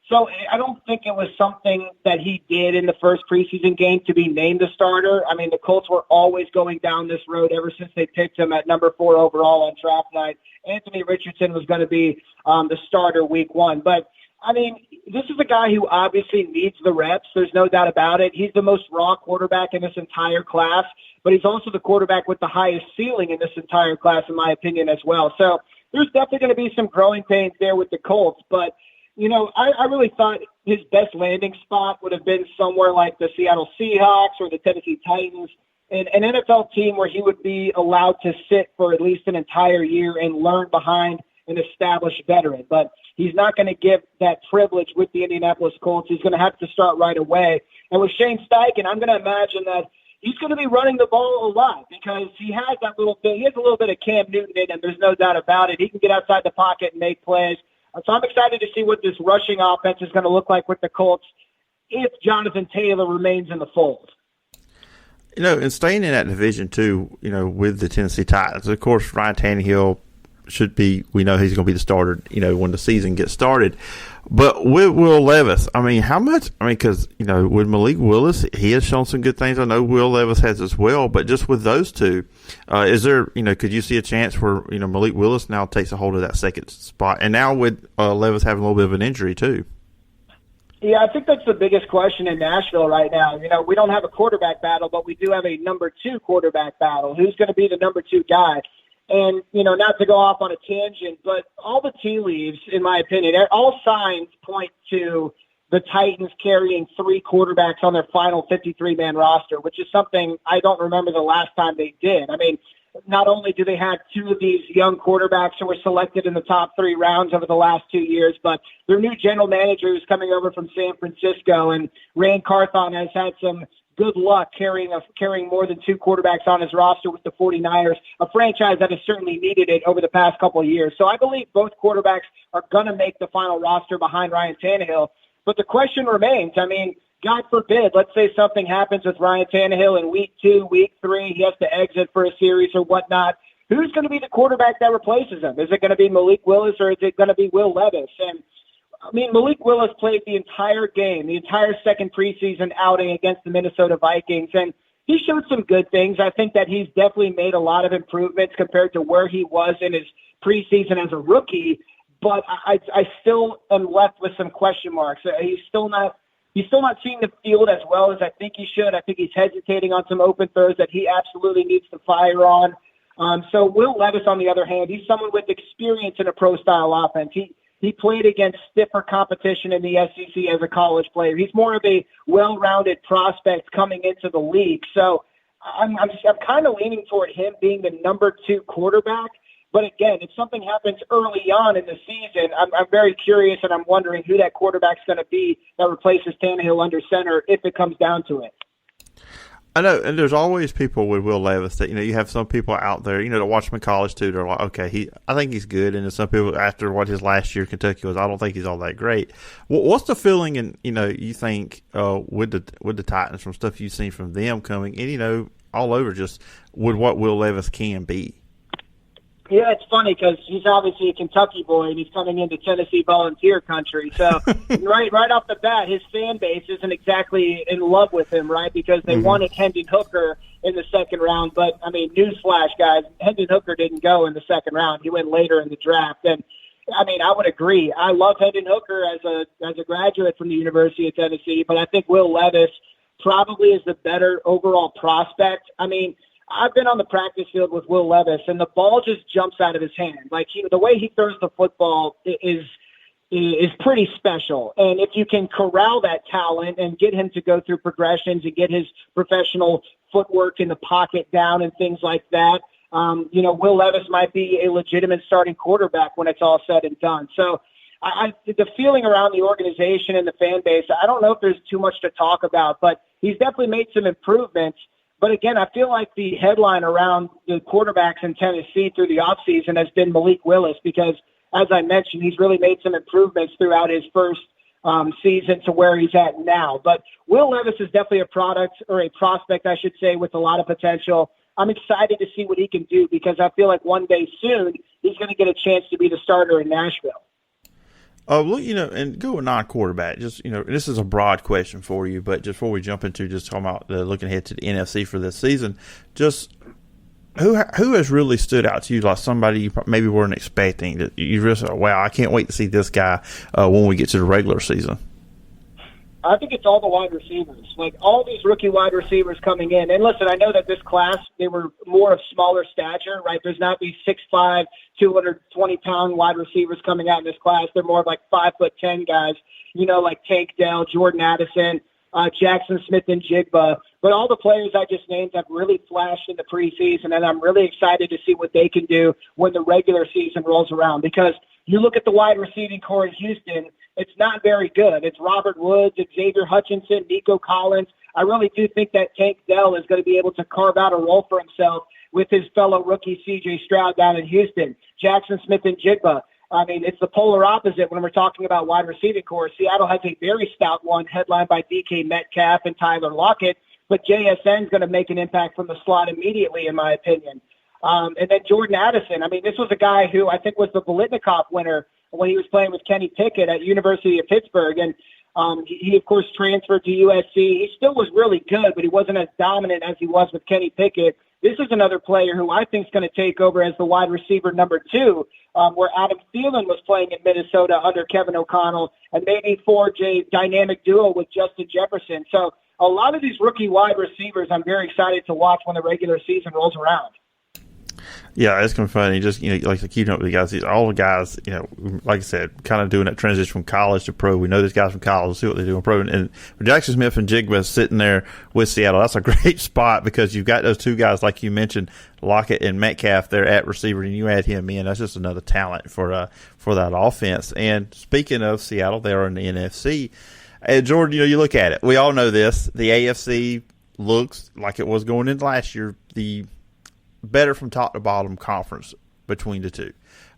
So I don't think it was something that he did in the first preseason game to be named the starter. I mean, the Colts were always going down this road ever since they picked him at number 4 overall on draft night. Anthony Richardson was going to be the starter week 1. But, I mean, this is a guy who obviously needs the reps. There's no doubt about it. He's the most raw quarterback in this entire class, but he's also the quarterback with the highest ceiling in this entire class, in my opinion, as well. So there's definitely going to be some growing pains there with the Colts. But, I really thought his best landing spot would have been somewhere like the Seattle Seahawks or the Tennessee Titans, an NFL team where he would be allowed to sit for at least an entire year and learn behind an established veteran. But he's not going to give that privilege with the Indianapolis Colts. He's going to have to start right away. And with Shane Steichen, I'm going to imagine that he's going to be running the ball a lot because he has a little bit of Cam Newton in him. There's no doubt about it. He can get outside the pocket and make plays. So I'm excited to see what this rushing offense is going to look like with the Colts if Jonathan Taylor remains in the fold. And staying in that division too, with the Tennessee Titans, of course, Ryan Tannehill we know he's going to be the starter, when the season gets started. But with Will Levis, because, with Malik Willis, he has shown some good things. I know Will Levis has as well, but just with those two, is there, could you see a chance where, Malik Willis now takes a hold of that second spot? And now with Levis having a little bit of an injury too. Yeah, I think that's the biggest question in Nashville right now. We don't have a quarterback battle, but we do have a number 2 quarterback battle. Who's going to be the number 2 guy? And, not to go off on a tangent, but all the tea leaves, in my opinion, all signs point to the Titans carrying 3 quarterbacks on their final 53-man roster, which is something I don't remember the last time they did. I mean, not only do they have 2 of these young quarterbacks who were selected in the top 3 rounds over the last 2 years, but their new general manager who's coming over from San Francisco, and Rand Carthon has had some good luck carrying more than 2 quarterbacks on his roster with the 49ers, a franchise that has certainly needed it over the past couple of years. So I believe both quarterbacks are going to make the final roster behind Ryan Tannehill. But the question remains, God forbid, let's say something happens with Ryan Tannehill in week 2, week 3, he has to exit for a series or whatnot. Who's going to be the quarterback that replaces him? Is it going to be Malik Willis or is it going to be Will Levis? And Malik Willis played the entire game, the entire second preseason outing against the Minnesota Vikings, and he showed some good things. I think that he's definitely made a lot of improvements compared to where he was in his preseason as a rookie, but I still am left with some question marks. He's still not seeing the field as well as I think he should. I think he's hesitating on some open throws that he absolutely needs to fire on. So Will Levis, on the other hand, he's someone with experience in a pro-style offense. He played against stiffer competition in the SEC as a college player. He's more of a well-rounded prospect coming into the league. So I'm kind of leaning toward him being the number 2 quarterback. But again, if something happens early on in the season, I'm very curious, and I'm wondering who that quarterback's going to be that replaces Tannehill under center if it comes down to it. I know, and there's always people with Will Levis that, you have some people out there, that watch him in college too. They're like, okay, I think he's good. And then some people, after what his last year at Kentucky was, I don't think he's all that great. What's the feeling, and you think with the Titans, from stuff you've seen from them coming, and all over, just with what Will Levis can be? Yeah, it's funny because he's obviously a Kentucky boy and he's coming into Tennessee Volunteer country. So right off the bat, his fan base isn't exactly in love with him, right? Because they wanted Hendon Hooker in the second round. But, I mean, newsflash, guys, Hendon Hooker didn't go in the second round. He went later in the draft. And, I mean, I would agree. I love Hendon Hooker as a graduate from the University of Tennessee, but I think Will Levis probably is the better overall prospect. I mean, I've been on the practice field with Will Levis, and the ball just jumps out of his hand. Like, the way he throws the football is pretty special. And if you can corral that talent and get him to go through progressions and get his professional footwork in the pocket down and things like that, Will Levis might be a legitimate starting quarterback when it's all said and done. So the feeling around the organization and the fan base, I don't know if there's too much to talk about, but he's definitely made some improvements. But again, I feel like the headline around the quarterbacks in Tennessee through the offseason has been Malik Willis because, as I mentioned, he's really made some improvements throughout his first season to where he's at now. But Will Levis is definitely a prospect, I should say, with a lot of potential. I'm excited to see what he can do because I feel like one day soon he's going to get a chance to be the starter in Nashville. Look, and go with non-quarterback. Just, this is a broad question for you, but just before we jump into just talking about looking ahead to the NFC for this season, just who has really stood out to you, like somebody you maybe weren't expecting that you just wow, I can't wait to see this guy when we get to the regular season? I think it's all the wide receivers, like all these rookie wide receivers coming in. And listen, I know that this class, they were more of smaller stature, right? There's not these 6'5", 220-pound wide receivers coming out in this class. They're more of like 5'10" guys, like Tank Dell, Jordan Addison, Jackson Smith and Jigba. But all the players I just named have really flashed in the preseason, and I'm really excited to see what they can do when the regular season rolls around. Because you look at the wide receiving core in Houston, it's not very good. It's Robert Woods, Xavier Hutchinson, Nico Collins. I really do think that Tank Dell is going to be able to carve out a role for himself with his fellow rookie C.J. Stroud down in Houston. Jackson Smith and Jigba. I mean, it's the polar opposite when we're talking about wide receiving core. Seattle has a very stout one headlined by DK Metcalf and Tyler Lockett, but JSN is going to make an impact from the slot immediately, in my opinion. And then Jordan Addison. I mean, this was a guy who I think was the Biletnikoff winner when he was playing with Kenny Pickett at University of Pittsburgh. And he, of course, transferred to USC. He still was really good, but he wasn't as dominant as he was with Kenny Pickett. This is another player who I think is going to take over as the wide receiver number 2, where Adam Thielen was playing in Minnesota under Kevin O'Connell, and maybe forge a dynamic duo with Justin Jefferson. So a lot of these rookie wide receivers I'm very excited to watch when the regular season rolls around. Yeah, it's kind of funny. Just, like the keeping up with the guys, all the guys, like I said, kind of doing that transition from college to pro. We know these guys from college. We'll see what they do in pro. And Jackson Smith and Jigba sitting there with Seattle, that's a great spot because you've got those two guys, like you mentioned, Lockett and Metcalf there at receiver, and you add him in. That's just another talent for that offense. And speaking of Seattle, they are in the NFC. And Jordan, you look at it. We all know this. The AFC looks like it was going into last year, the better from top to bottom conference between the two.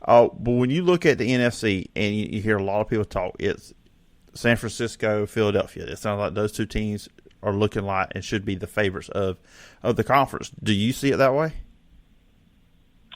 But when you look at the NFC and you hear a lot of people talk, it's San Francisco, Philadelphia. It sounds like those two teams are looking like and should be the favorites of the conference. Do you see it that way?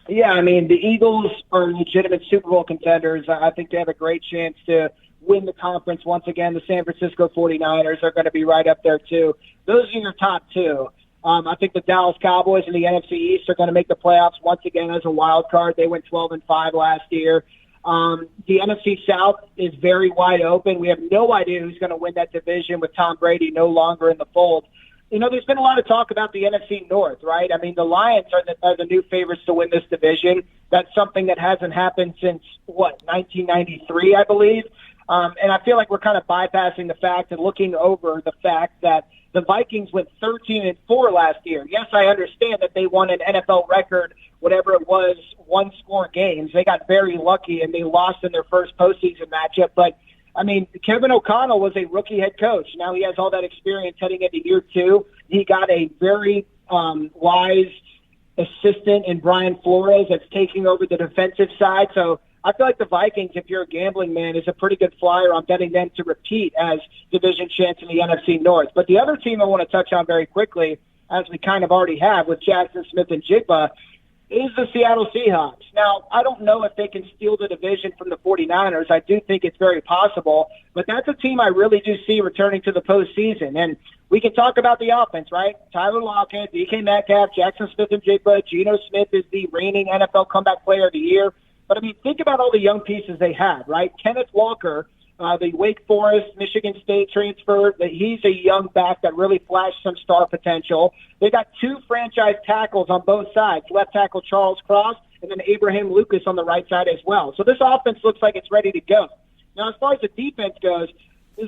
Yeah, I mean, the Eagles are legitimate Super Bowl contenders. I think they have a great chance to win the conference once again. The San Francisco 49ers are going to be right up there too. Those are your top two. I think the Dallas Cowboys in the NFC East are going to make the playoffs once again as a wild card. They went 12-5 last year. The NFC South is very wide open. We have no idea who's going to win that division with Tom Brady no longer in the fold. There's been a lot of talk about the NFC North, right? I mean, the Lions are the new favorites to win this division. That's something that hasn't happened since, 1993, I believe. And I feel like we're kind of bypassing the fact and looking over the fact that the Vikings went 13-4 last year. Yes, I understand that they won an NFL record, whatever it was, one-score games. They got very lucky, and they lost in their first postseason matchup. But I mean, Kevin O'Connell was a rookie head coach. Now he has all that experience heading into year 2. He got a very wise assistant in Brian Flores that's taking over the defensive side. So I feel like the Vikings, if you're a gambling man, is a pretty good flyer on betting them to repeat as division champs in the NFC North. But the other team I want to touch on very quickly, as we kind of already have with Jackson Smith and Jigba, is the Seattle Seahawks. Now, I don't know if they can steal the division from the 49ers. I do think it's very possible, but that's a team I really do see returning to the postseason. And we can talk about the offense, right? Tyler Lockett, DK Metcalf, Jackson Smith and Jigba, Geno Smith is the reigning NFL Comeback Player of the Year. But, I mean, think about all the young pieces they have, right? Kenneth Walker, the Wake Forest, Michigan State transfer, he's a young back that really flashed some star potential. They got 2 franchise tackles on both sides, left tackle Charles Cross and then Abraham Lucas on the right side as well. So this offense looks like it's ready to go. Now, as far as the defense goes,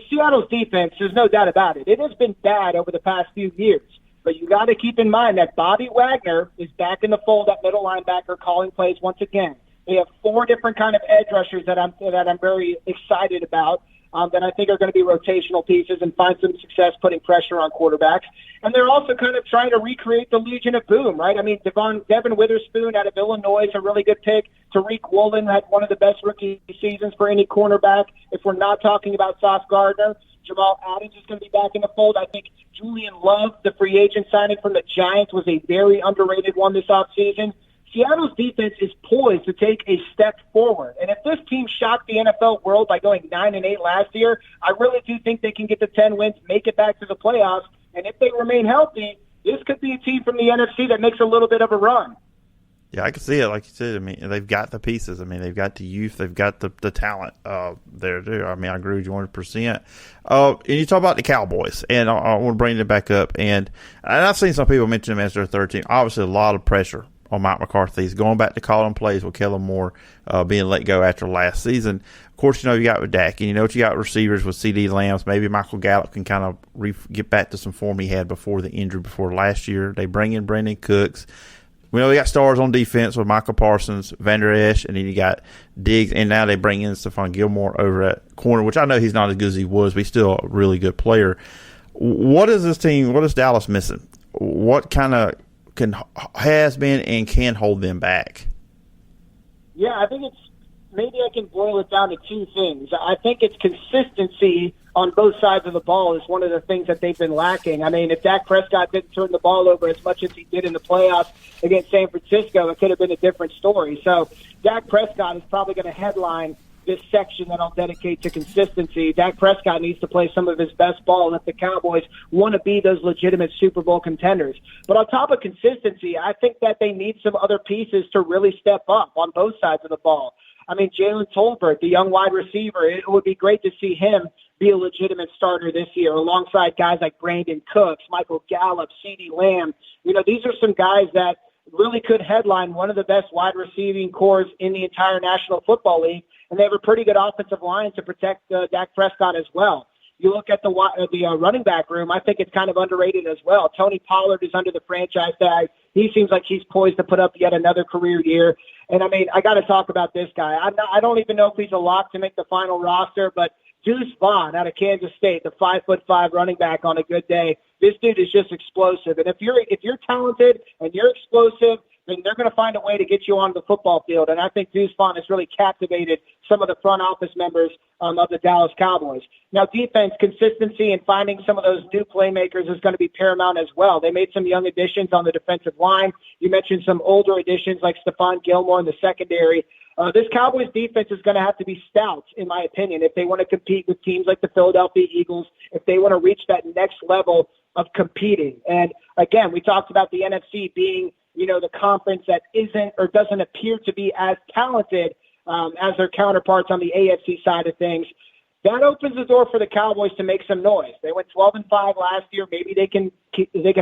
Seattle's defense, there's no doubt about it. It has been bad over the past few years. But you got to keep in mind that Bobby Wagner is back in the fold at middle linebacker calling plays once again. They have 4 different kind of edge rushers that I'm very excited about that I think are going to be rotational pieces and find some success putting pressure on quarterbacks. And they're also kind of trying to recreate the Legion of Boom, right? I mean, Devin Witherspoon out of Illinois is a really good pick. Tariq Woolen had one of the best rookie seasons for any cornerback. If we're not talking about Sauce Gardner, Jamal Adams is going to be back in the fold. I think Julian Love, the free agent signing from the Giants, was a very underrated one this offseason. Seattle's defense is poised to take a step forward. And if this team shocked the NFL world by going 9-8 last year, I really do think they can get to 10 wins, make it back to the playoffs. And if they remain healthy, this could be a team from the NFC that makes a little bit of a run. Yeah, I can see it. Like you said, I mean, they've got the pieces. I mean, they've got the youth. They've got the talent there, too. I mean, I agree with you 100%. And you talk about the Cowboys, and I want to bring it back up. And I've seen some people mention them as their third team. Obviously, a lot of pressure on Mike McCarthy. He's going back to calling plays with Kellen Moore being let go after last season. Of course, you know you got with Dak, and you know what you got receivers with CD Lambs. Maybe Michael Gallup can kind of get back to some form he had before the injury before last year. They bring in Brandon Cooks. We know they got stars on defense with Michael Parsons, Vander Esch, and then you got Diggs, and now they bring in Stephon Gilmore over at corner, which I know he's not as good as he was, but he's still a really good player. What is this team, what is Dallas missing? What kind of has been and can hold them back? Yeah, I think maybe I can boil it down to 2 things. I think it's consistency on both sides of the ball is one of the things that they've been lacking. I mean, if Dak Prescott didn't turn the ball over as much as he did in the playoffs against San Francisco, it could have been a different story. So Dak Prescott is probably going to headline this section that I'll dedicate to consistency. Dak Prescott needs to play some of his best ball if the Cowboys want to be those legitimate Super Bowl contenders. But on top of consistency, I think that they need some other pieces to really step up on both sides of the ball. I mean, Jalen Tolbert, the young wide receiver, it would be great to see him be a legitimate starter this year alongside guys like Brandon Cooks, Michael Gallup, CeeDee Lamb. You know, these are some guys that really could headline one of the best wide receiving corps in the entire National Football League, and they have a pretty good offensive line to protect Dak Prescott as well. You look at the running back room, I think it's kind of underrated as well. Tony Pollard is under the franchise tag. He seems like he's poised to put up yet another career year. And, I mean, I got to talk about this guy. I don't even know if he's a lock to make the final roster, but Deuce Vaughn out of Kansas State, the 5'5" running back on a good day. This dude is just explosive. And if you're talented and you're explosive, then they're going to find a way to get you on the football field. And I think Deuce Vaughn has really captivated some of the front office members of the Dallas Cowboys. Now, defense consistency and finding some of those new playmakers is going to be paramount as well. They made some young additions on the defensive line. You mentioned some older additions like Stephon Gilmore in the secondary. This Cowboys defense is going to have to be stout, in my opinion, if they want to compete with teams like the Philadelphia Eagles, if they want to reach that next level of competing. And, again, we talked about the NFC being, you know, the conference that isn't or doesn't appear to be as talented as their counterparts on the AFC side of things. That opens the door for the Cowboys to make some noise. They went 12-5 last year. Maybe they can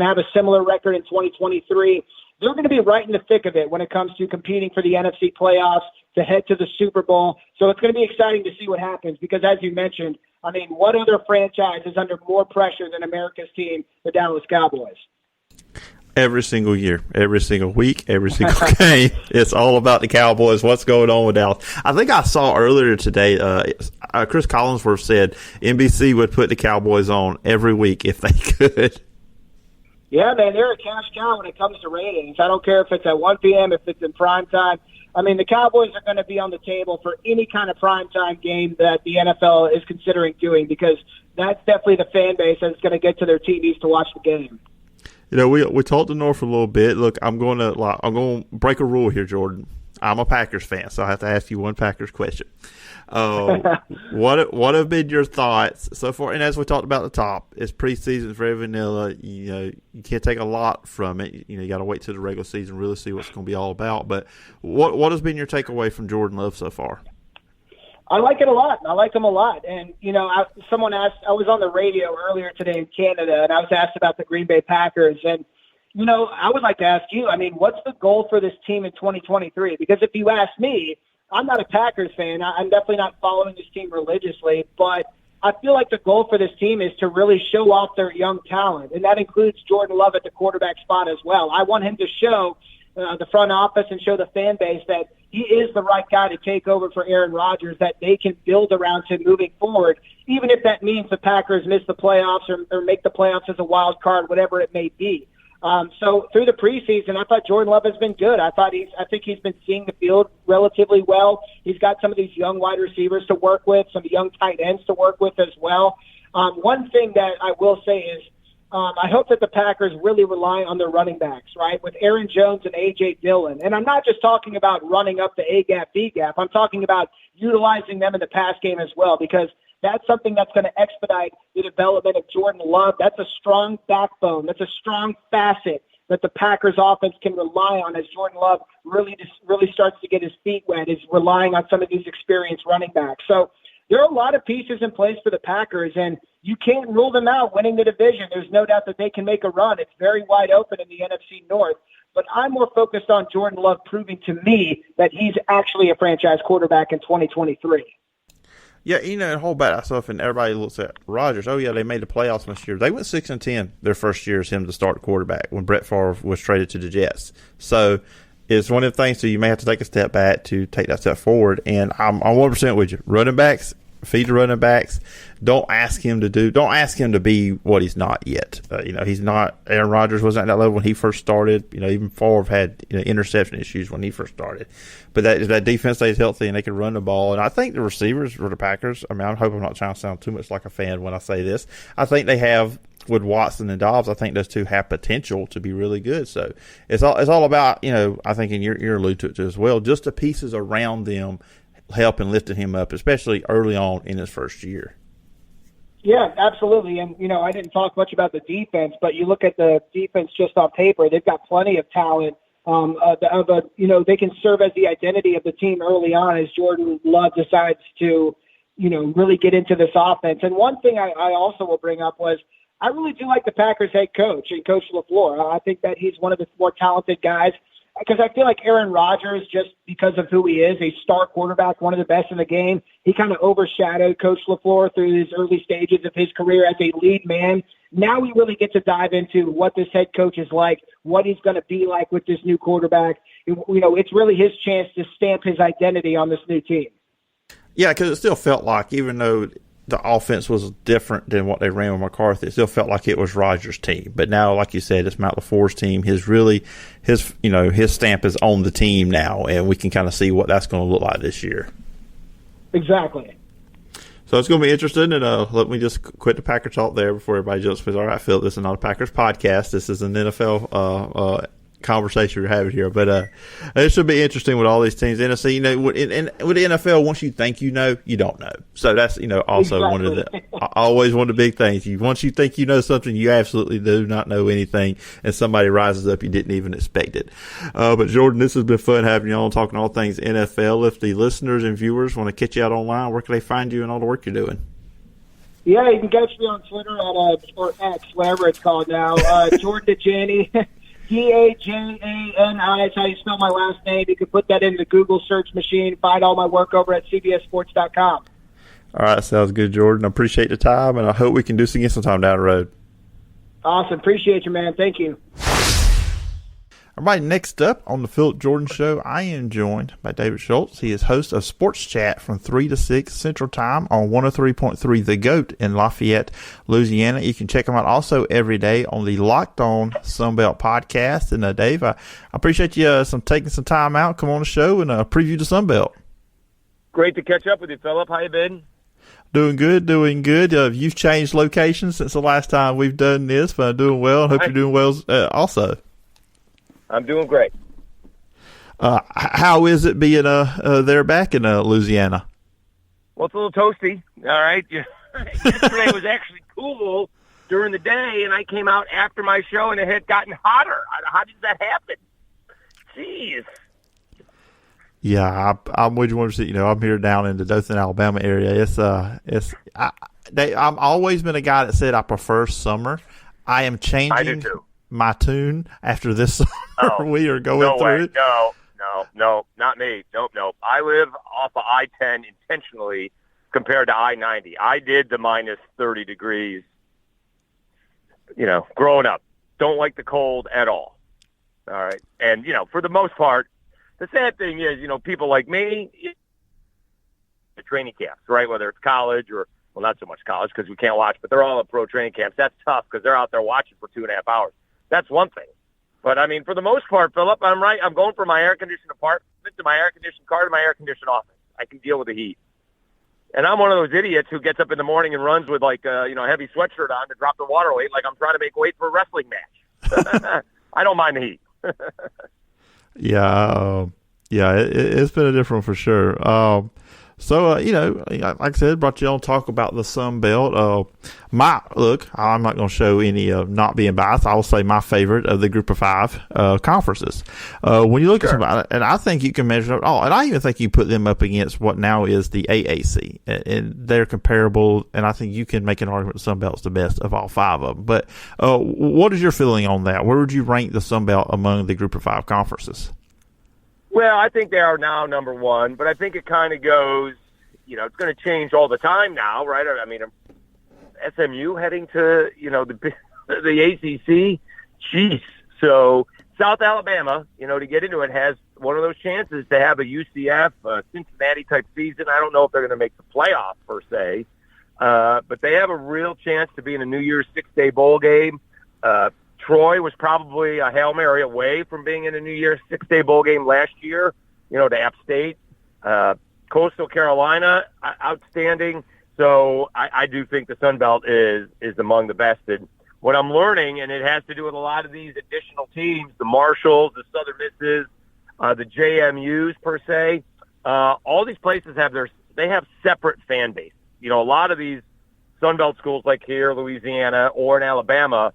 have a similar record in 2023. They're going to be right in the thick of it when it comes to competing for the NFC playoffs, to head to the Super Bowl. So it's going to be exciting to see what happens because, as you mentioned, I mean, what other franchise is under more pressure than America's team, the Dallas Cowboys? Every single year, every single week, every single game. It's all about the Cowboys, what's going on with Dallas. I think I saw earlier today, Chris Collinsworth said NBC would put the Cowboys on every week if they could. Yeah, man, they're a cash cow when it comes to ratings. I don't care if it's at 1 p.m., if it's in prime time. I mean, the Cowboys are going to be on the table for any kind of primetime game that the NFL is considering doing, because that's definitely the fan base that's going to get to their TVs to watch the game. You know, we talked to North a little bit. Look, I'm going to break a rule here, Jordan. I'm a Packers fan, so I have to ask you one Packers question. What have been your thoughts so far? And as we talked about at the top, it's preseason, it's very vanilla. You know, you can't take a lot from it. You know, you got to wait till the regular season really see what's going to be all about. But what has been your takeaway from Jordan Love so far? I like it a lot. I like him a lot. And, you know, someone asked, I was on the radio earlier today in Canada, and I was asked about the Green Bay Packers. And, you know, I would like to ask you, I mean, what's the goal for this team in 2023? Because if you ask me, I'm not a Packers fan. I'm definitely not following this team religiously, but I feel like the goal for this team is to really show off their young talent, and that includes Jordan Love at the quarterback spot as well. I want him to show the front office and show the fan base that he is the right guy to take over for Aaron Rodgers, that they can build around him moving forward, even if that means the Packers miss the playoffs or make the playoffs as a wild card, whatever it may be. So through the preseason, I thought Jordan Love has been good. I think he's been seeing the field relatively well. He's got some of these young wide receivers to work with, some young tight ends to work with as well. One thing that I will say is I hope that the Packers really rely on their running backs, right, with Aaron Jones and A.J. Dillon. And I'm not just talking about running up the A-gap, B-gap. I'm talking about utilizing them in the pass game as well, because that's something that's going to expedite the development of Jordan Love. That's a strong backbone. That's a strong facet that the Packers offense can rely on as Jordan Love really starts to get his feet wet, is relying on some of these experienced running backs. So there are a lot of pieces in place for the Packers, and you can't rule them out winning the division. There's no doubt that they can make a run. It's very wide open in the NFC North. But I'm more focused on Jordan Love proving to me that he's actually a franchise quarterback in 2023. Yeah, you know, hold back myself, and everybody looks at Rodgers. Oh, yeah, they made the playoffs last year. They went 6-10 their first year as him to start quarterback when Brett Favre was traded to the Jets. So it's one of the things, so you may have to take a step back to take that step forward. And I'm 100% with you. Running backs, feed the running backs. Don't ask him to be what he's not yet. You know, he's not. Aaron Rodgers wasn't at that level when he first started. You know, even Favre had interception issues when he first started. But that defense stays healthy and they can run the ball. And I think the receivers for the Packers, I mean, I hope I'm not trying to sound too much like a fan when I say this. I think they have, with Watson and Dobbs, I think those two have potential to be really good. So it's all about, you know, I think, and you're alluding to it too as well, just the pieces around them helping lifting him up, especially early on in his first year. Yeah, absolutely. And, you know, I didn't talk much about the defense, but you look at the defense just on paper, they've got plenty of talent. You know, they can serve as the identity of the team early on as Jordan Love decides to, you know, really get into this offense. And one thing I also will bring up was I really do like the Packers head coach and Coach LaFleur. I think that he's one of the more talented guys, because I feel like Aaron Rodgers, just because of who he is, a star quarterback, one of the best in the game, he kind of overshadowed Coach LaFleur through his early stages of his career as a lead man. Now we really get to dive into what this head coach is like, what he's going to be like with this new quarterback. You know, it's really his chance to stamp his identity on this new team. Yeah, because it still felt like, even though the offense was different than what they ran with McCarthy, it still felt like it was Rodgers' team. But now, like you said, it's Matt LaFleur's team. His stamp is on the team now, and we can kind of see what that's going to look like this year. Exactly. So it's going to be interesting, and let me just quit the Packer talk there before everybody jumps. All right, Phil, this is not a Packers podcast. This is an NFL conversation we're having here, but it should be interesting with all these teams. NFC, you know, with the NFL, once you think you know, you don't know. So that's, you know, also one of the always one of the big things. Once you think you know something, you absolutely do not know anything, and somebody rises up you didn't even expect it. But Jordan, this has been fun having you on, talking all things NFL. If the listeners and viewers want to catch you out online, where can they find you and all the work you're doing? Yeah, you can catch me on Twitter or X, whatever it's called now. Jordan Dajani. Dajani is how you spell my last name. You can put that in the Google search machine. Find all my work over at CBSSports.com. All right, sounds good, Jordan. I appreciate the time, and I hope we can do this again sometime down the road. Awesome. Appreciate you, man. Thank you. All right, next up on the Phillip Jordan Show, I am joined by David Schultz. He is host of Sports Chat from 3 to 6 Central Time on 103.3 The GOAT in Lafayette, Louisiana. You can check him out also every day on the Locked On Sunbelt podcast. And Dave, I appreciate you taking some time out, come on the show and preview the Sunbelt. Great to catch up with you, Phillip. How you been? Doing good. You've changed locations since the last time we've done this, but I'm doing well. I hope you're doing well also. I'm doing great. How is it being there back in Louisiana? Well, it's a little toasty. All right. Yesterday was actually cool during the day, and I came out after my show, and it had gotten hotter. How did that happen? Jeez. Yeah, I'm with you. I'm here down in the Dothan, Alabama area. I've always been a guy that said I prefer summer. I am changing. I do too. My tune after this summer we are going through. No, not me. Nope. I live off of I-10 intentionally compared to I-90. I did the minus 30 degrees, growing up. Don't like the cold at all. All right. And, for the most part, the sad thing is, people like me, the training camps, right, whether it's college or, well, not so much college because we can't watch, but they're all at pro training camps. That's tough because they're out there watching for 2.5 hours. That's one thing. But, for the most part, Phillip, I'm right. I'm going from my air-conditioned apartment to my air-conditioned car to my air-conditioned office. I can deal with the heat. And I'm one of those idiots who gets up in the morning and runs with, heavy sweatshirt on to drop the water weight like I'm trying to make weight for a wrestling match. I don't mind the heat. It's been a different for sure. So, like I said, brought you on to talk about the Sun Belt. I'm not going to show any not being biased. I will say my favorite of the group of five conferences. When you look at somebody, and I think you can measure it all, and I even think you put them up against what now is the AAC, and they're comparable, and I think you can make an argument the Sun Belt's the best of all five of them. But what is your feeling on that? Where would you rank the Sun Belt among the group of five conferences? Well, I think they are now number one, but I think it kind of goes, it's going to change all the time now, right? SMU heading to, the ACC. Jeez. So South Alabama, to get into it, has one of those chances to have a UCF, Cincinnati-type season. I don't know if they're going to make the playoff, per se, but they have a real chance to be in a New Year's six-day bowl game. Troy was probably a Hail Mary away from being in a New Year's six-day bowl game last year, to App State. Coastal Carolina, outstanding. So I do think the Sun Belt is among the best. And what I'm learning, and it has to do with a lot of these additional teams, the Marshalls, the Southern Misses, the JMUs per se, all these places have separate fan bases. A lot of these Sun Belt schools like here, Louisiana, or in Alabama,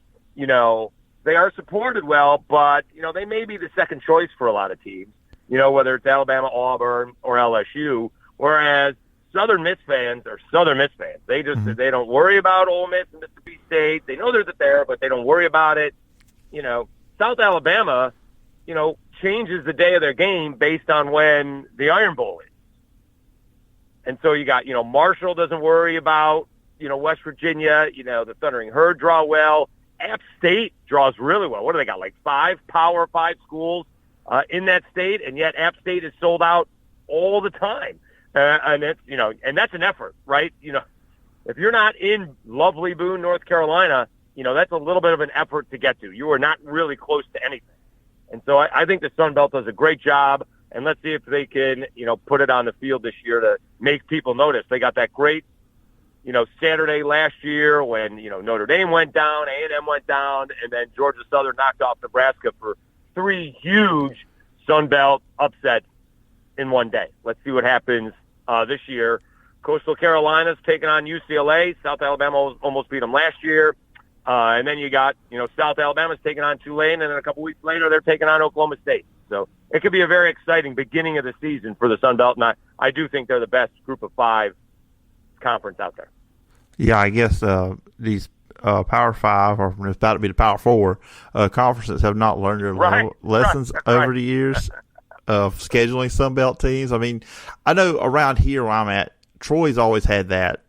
they are supported well, but, they may be the second choice for a lot of teams, whether it's Alabama, Auburn, or LSU, whereas Southern Miss fans are Southern Miss fans. They just they don't worry about Ole Miss and Mississippi State. They know they're there, but they don't worry about it. South Alabama, changes the day of their game based on when the Iron Bowl is. And so you got, Marshall doesn't worry about, West Virginia, the Thundering Herd draw well. App State draws really well. What do they got, like 5 Power 5 schools in that state, and yet App State is sold out all the time. And it's, and that's an effort, right? If you're not in lovely Boone, North Carolina, that's a little bit of an effort to get to. You are not really close to anything. And so I think the Sun Belt does a great job, and let's see if they can, put it on the field this year to make people notice. They got that great, Saturday last year when, Notre Dame went down, A&M went down, and then Georgia Southern knocked off Nebraska for 3 huge Sun Belt upsets in one day. Let's see what happens this year. Coastal Carolina's taking on UCLA. South Alabama almost beat them last year. And then you got, South Alabama's taking on Tulane, and then a couple weeks later they're taking on Oklahoma State. So it could be a very exciting beginning of the season for the Sun Belt, and I do think they're the best group of 5 conference out there. Yeah, I guess these Power 5, or it's about to be the Power 4, conferences have not learned their lessons over the years of scheduling Sun Belt teams. I know around here where I'm at, Troy's always had that,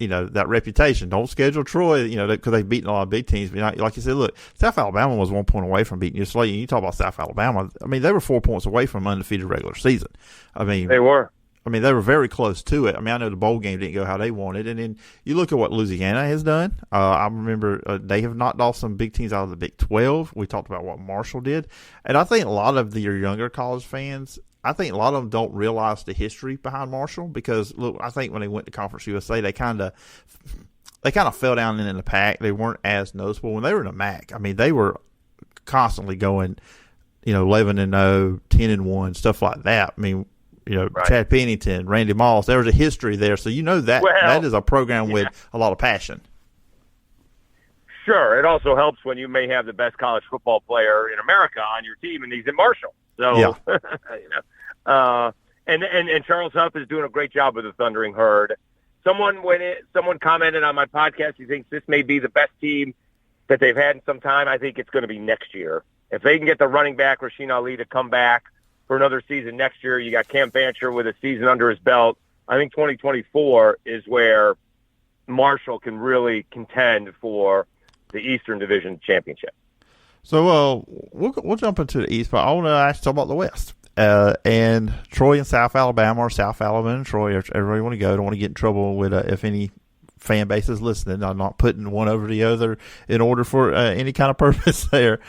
that reputation. Don't schedule Troy, because they've beaten a lot of big teams. But like you said, look, South Alabama was 1 point away from beating you. So you talk about South Alabama. I mean, they were 4 points away from undefeated regular season. I mean, they were. I mean, they were very close to it. I mean, I know the bowl game didn't go how they wanted. And then you look at what Louisiana has done. I remember they have knocked off some big teams out of the Big 12. We talked about what Marshall did. And I think a lot of your younger college fans, I think a lot of them don't realize the history behind Marshall because, look, I think when they went to Conference USA, they kind of fell down in the pack. They weren't as noticeable. When they were in the MAC, I mean, they were constantly going, 11-0, 10-1, stuff like that. I mean, right. Chad Pennington, Randy Moss, there was a history there. So that is a program with a lot of passion. Sure. It also helps when you may have the best college football player in America on your team, and he's at Marshall. So, and Charles Huff is doing a great job with the Thundering Herd. Someone commented on my podcast, he thinks this may be the best team that they've had in some time. I think it's going to be next year. If they can get the running back, Rasheen Ali, to come back for another season next year, you got Cam Fancher with a season under his belt. I think 2024 is where Marshall can really contend for the Eastern Division Championship. So we'll jump into the East, but I want to actually talk about the West. And Troy and South Alabama, or South Alabama and Troy, everybody want to go. Don't want to get in trouble with if any fan base is listening. I'm not putting one over the other in order for any kind of purpose there.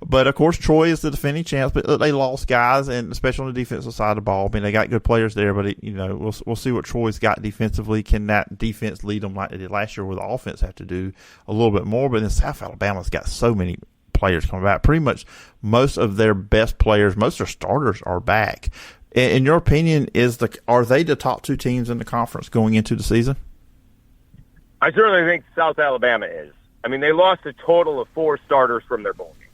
But, of course, Troy is the defending champs, but they lost guys, and especially on the defensive side of the ball. I mean, they got good players there, but, we'll see what Troy's got defensively. Can that defense lead them like they did last year, where the offense have to do a little bit more? But then South Alabama's got so many players coming back. Pretty much most of their best players, most of their starters are back. In your opinion, are they the top two teams in the conference going into the season? I certainly think South Alabama is. I mean, they lost a total of 4 starters from their bowl game.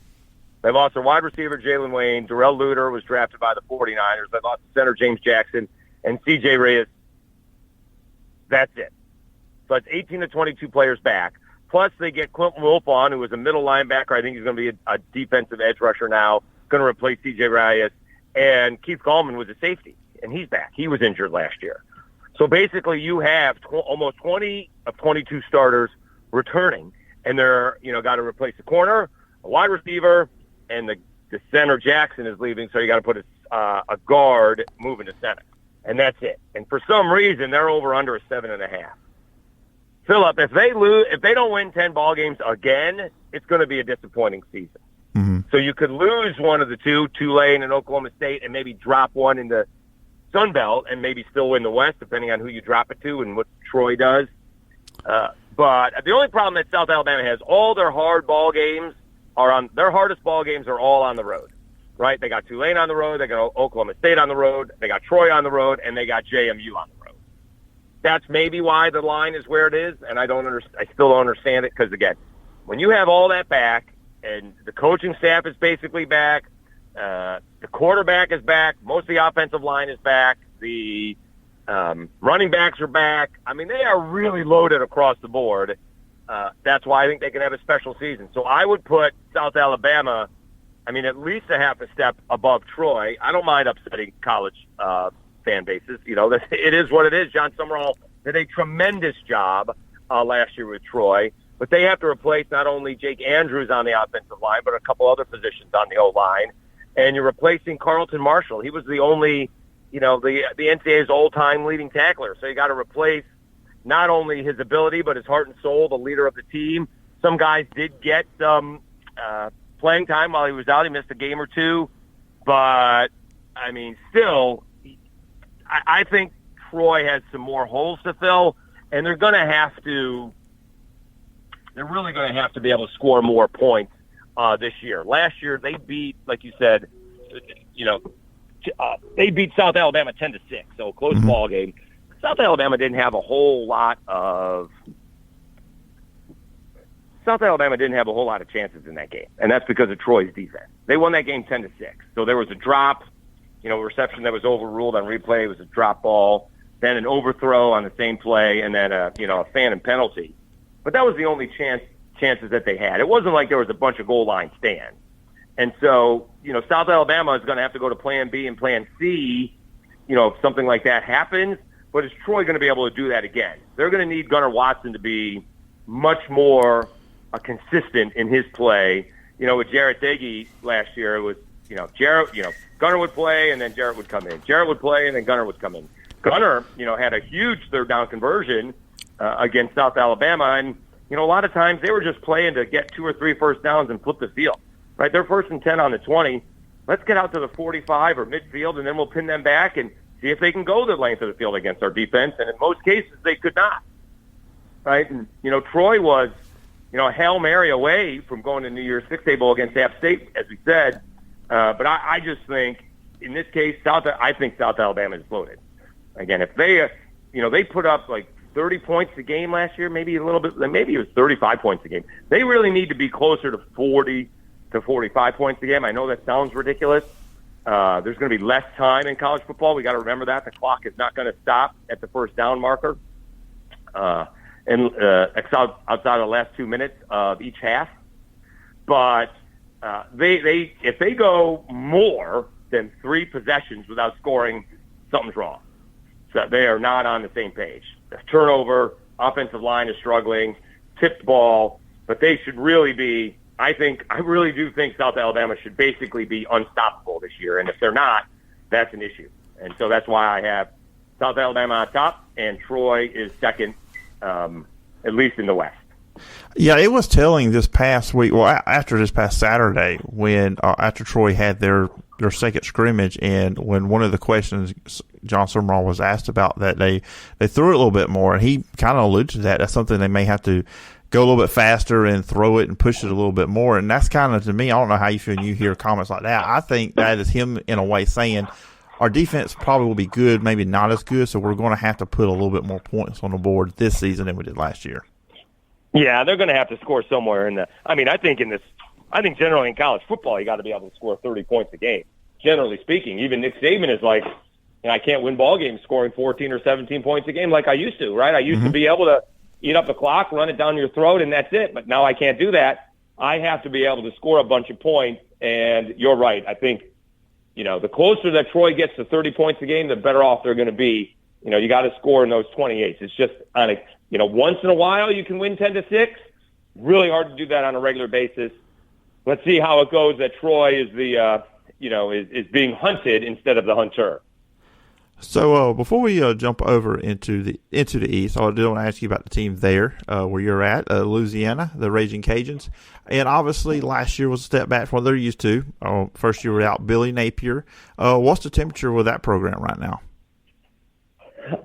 They lost their wide receiver, Jalen Wayne. Darrell Luter was drafted by the 49ers. They lost center, James Jackson, and C.J. Reyes. That's it. So it's 18 to 22 players back. Plus, they get Quentin Wolf on, who was a middle linebacker. I think he's going to be a defensive edge rusher now, going to replace C.J. Reyes. And Keith Gallman was a safety, and he's back. He was injured last year. So basically, you have almost 20 of 22 starters returning, and they're got to replace the corner, a wide receiver, and the center Jackson is leaving. So you got to put a guard moving to center, and that's it. And for some reason, they're over under a 7.5. Phillip, if they don't win 10 ball games again, it's going to be a disappointing season. Mm-hmm. So you could lose one of the two, Tulane and Oklahoma State, and maybe drop one in the Sun Belt and maybe still win the West, depending on who you drop it to and what Troy does. But the only problem that South Alabama has, all their hard ball games their hardest ball games are all on the road, right? They got Tulane on the road, they got Oklahoma State on the road, they got Troy on the road, and they got JMU on the road. That's maybe why the line is where it is, and I still don't understand it because, again, when you have all that back and the coaching staff is basically back, the quarterback is back, most of the offensive line is back, the running backs are back. I mean, they are really loaded across the board. That's why I think they can have a special season. So I would put South Alabama, at least a half a step above Troy. I don't mind upsetting college fan bases. It is what it is. John Summerall did a tremendous job last year with Troy, but they have to replace not only Jake Andrews on the offensive line, but a couple other positions on the O-line. And you're replacing Carlton Marshall. He was the only, the NCAA's all-time leading tackler. So you got to replace not only his ability, but his heart and soul, the leader of the team. Some guys did get some playing time while he was out. He missed a game or two. But, still, I think Troy has some more holes to fill, and they're really going to have to be able to score more points this year. Last year, they beat, like you said, they beat South Alabama 10-6, so a close ball game. South Alabama didn't have a whole lot of chances in that game, and that's because of Troy's defense. They won that game 10-6. So there was a drop, reception that was overruled on replay. It was a drop ball, then an overthrow on the same play, and then a phantom penalty. But that was the only chances that they had. It wasn't like there was a bunch of goal line stands. And so, South Alabama is going to have to go to plan B and plan C, if something like that happens. but is Troy going to be able to do that again? They're going to need Gunnar Watson to be much more consistent in his play. With Jarrett Dagey last year, it was, Gunnar would play and then Jarrett would come in. Jarrett would play and then Gunnar would come in. Gunnar, had a huge third down conversion against South Alabama, and a lot of times they were just playing to get 2 or 3 first downs and flip the field. Right, they're 1st and 10 on the 20. Let's get out to the 45 or midfield, and then we'll pin them back and see if they can go the length of the field against our defense. And in most cases, they could not. Right, and Troy was a Hail Mary away from going to New Year's Six Day Bowl against App State, as we said. But I just think in this case, I think South Alabama is loaded. Again, if they, they put up like 30 points a game last year, maybe a little bit, maybe it was 35 points a game. They really need to be closer to 40 to 45 points a game. I know that sounds ridiculous. There's going to be less time in college football. We got to remember that the clock is not going to stop at the first down marker, and outside of the last 2 minutes of each half. But they if they go more than 3 possessions without scoring, something's wrong. So they are not on the same page. The turnover, offensive line is struggling, tipped ball, but they should really be. I really do think South Alabama should basically be unstoppable this year, and if they're not, that's an issue. And so that's why I have South Alabama on top, and Troy is second, at least in the West. Yeah, it was telling this past week, after this past Saturday, when after Troy had their second scrimmage, and when one of the questions John Summerall was asked about that, they threw it a little bit more, and he kind of alluded to that. That's something they may have to go a little bit faster and throw it and push it a little bit more. And that's kind of, to me, I don't know how you feel when you hear comments like that. I think that is him in a way saying our defense probably will be good, maybe not as good, so we're going to have to put a little bit more points on the board this season than we did last year. Yeah, they're going to have to score somewhere in the. I think generally in college football, you got to be able to score 30 points a game. Generally speaking, even Nick Saban is like, I can't win ball games scoring 14 or 17 points a game like I used to. Right? I used to be able to eat up the clock, run it down your throat, and that's it. But now I can't do that. I have to be able to score a bunch of points. And you're right. I think, the closer that Troy gets to 30 points a game, the better off they're going to be. You got to score in those 28s. It's just on a. Once in a while you can win 10-6. Really hard to do that on a regular basis. Let's see how it goes that Troy is is being hunted instead of the hunter. So before we jump over into the East, I do want to ask you about the team there where you're at, Louisiana, the Raging Cajuns. And obviously last year was a step back from what they're used to. First year without Billy Napier. What's the temperature with that program right now?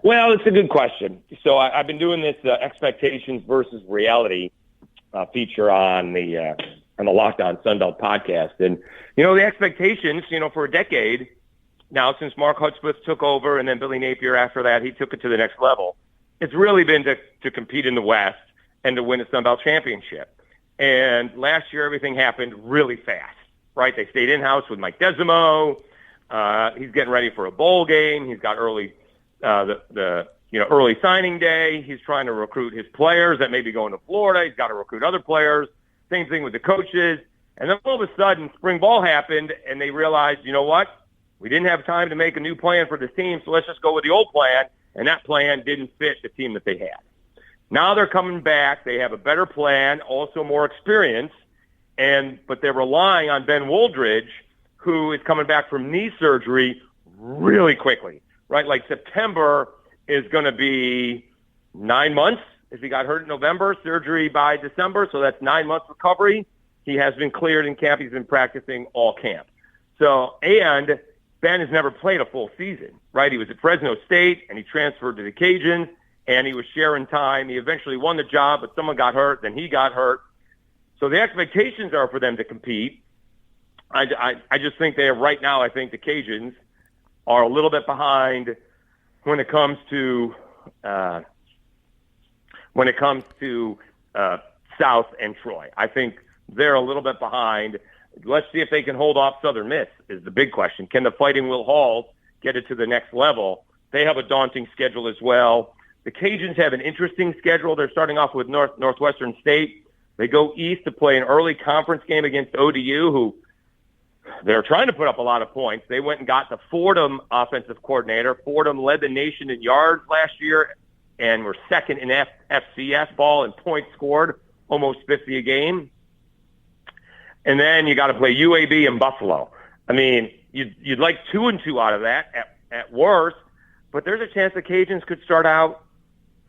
Well, it's a good question. So I've been doing this expectations versus reality feature on the Locked On Sunbelt podcast. And, the expectations, for a decade now since Mark Hudspeth took over and then Billy Napier after that, he took it to the next level. It's really been to compete in the West and to win a Sunbelt championship. And last year, everything happened really fast, right? They stayed in-house with Mike Desimo. He's getting ready for a bowl game. He's got early signing day. He's trying to recruit his players that may be going to Florida. He's got to recruit other players. Same thing with the coaches. And then all of a sudden, spring ball happened, and they realized, you know what? We didn't have time to make a new plan for this team, so let's just go with the old plan. And that plan didn't fit the team that they had. Now they're coming back. They have a better plan, also more experience, but they're relying on Ben Woldridge, who is coming back from knee surgery really quickly. Right, like September is going to be 9 months. If he got hurt in November, surgery by December, so that's 9 months recovery. He has been cleared in camp. He's been practicing all camp. So, and Ben has never played a full season, right? He was at Fresno State, and he transferred to the Cajuns, and he was sharing time. He eventually won the job, but someone got hurt, then he got hurt. So the expectations are for them to compete. I just think right now, I think the Cajuns are a little bit behind when it comes to South and Troy. I think they're a little bit behind. Let's see if they can hold off Southern Miss is the big question. Can the Fighting Will Halls get it to the next level? They have a daunting schedule as well. The Cajuns have an interesting schedule. They're starting off with Northwestern State. They go east to play an early conference game against ODU, who they're trying to put up a lot of points. They went and got the Fordham offensive coordinator. Fordham led the nation in yards last year and were second in FCS ball in points scored, almost 50 a game. And then you got to play UAB and Buffalo. I mean, you'd like 2-2 out of that at worst, but there's a chance the Cajuns could start out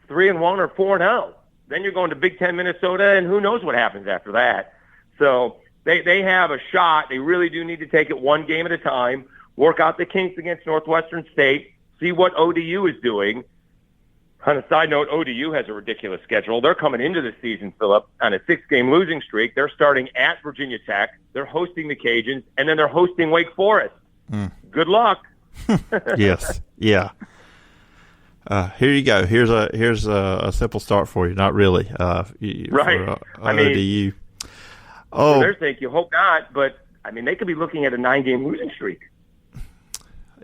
3-1 or 4-0. Then you're going to Big Ten Minnesota, and who knows what happens after that. So they have a shot. They really do need to take it one game at a time, work out the kinks against Northwestern State, see what ODU is doing. On a side note, ODU has a ridiculous schedule. They're coming into the season, Phillip, on a 6-game losing streak. They're starting at Virginia Tech. They're hosting the Cajuns, and then they're hosting Wake Forest. Good luck. Yes. Yeah. Here you go. Here's a simple start for you. Not really. Right. For, ODU. For their sake, you hope not, but I mean, they could be looking at a 9-game losing streak.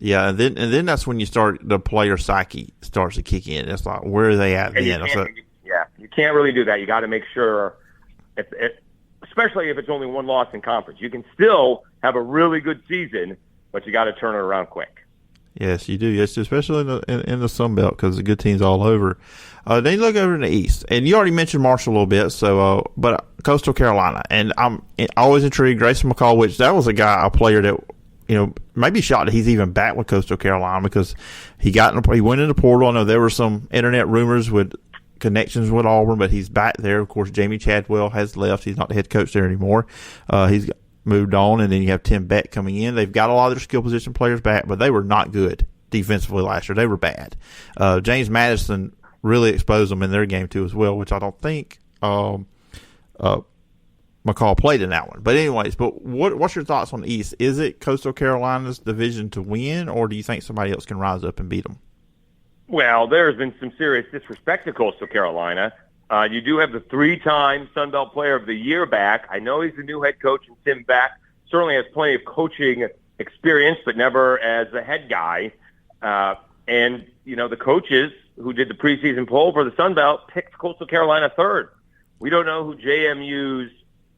Yeah, and then that's when you start the player psyche starts to kick in. It's like, where are they at? You can't really do that. You got to make sure, especially if it's only one loss in conference, you can still have a really good season, but you got to turn it around quick. Yes, you do. Yes, especially in the Sun Belt because the good teams all over. Then you look over in the East, and you already mentioned Marshall a little bit. So, but Coastal Carolina, and I'm always intrigued. Grayson McCall, which that was a player that maybe shocked that he's even back with Coastal Carolina because he went in the portal. I know there were some internet rumors with connections with Auburn, but he's back there. Of course, Jamie Chadwell has left. He's not the head coach there anymore. He's moved on, and then you have Tim Beck coming in. They've got a lot of their skill position players back, but they were not good defensively last year. They were bad. James Madison really exposed them in their game too as well, which I don't think McCall played in that one. But anyways, what's your thoughts on the East? Is it Coastal Carolina's division to win, or do you think somebody else can rise up and beat them? Well, there's been some serious disrespect to Coastal Carolina. You do have the 3-time Sun Belt Player of the Year back. I know he's the new head coach, and Tim Beck certainly has plenty of coaching experience, but never as a head guy. And, the coaches who did the preseason poll for the Sun Belt picked Coastal Carolina third. We don't know who JMU's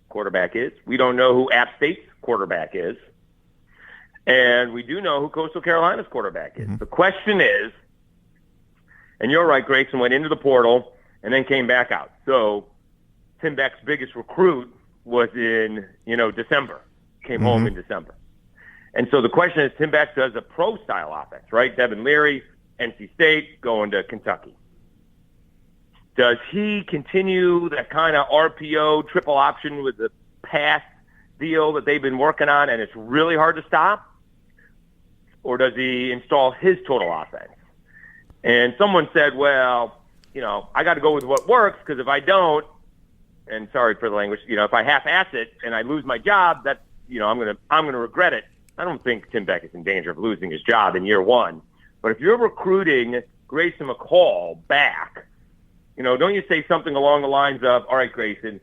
quarterback is. We don't know who App State's quarterback is. And we do know who Coastal Carolina's quarterback is. Mm-hmm. The question is, and you're right, Grayson went into the portal and then came back out. So Tim Beck's biggest recruit was in, December, came home in December. And so the question is, Tim Beck does a pro-style offense, right? Devin Leary, NC State, going to Kentucky. Does he continue that kind of RPO triple option with the pass deal that they've been working on and it's really hard to stop? Or does he install his total offense? And someone said, well, I got to go with what works because if I don't, and sorry for the language, if I half-ass it and I lose my job, that's, I'm gonna regret it. I don't think Tim Beck is in danger of losing his job in year one. But if you're recruiting Grayson McCall back, don't you say something along the lines of, all right, Grayson,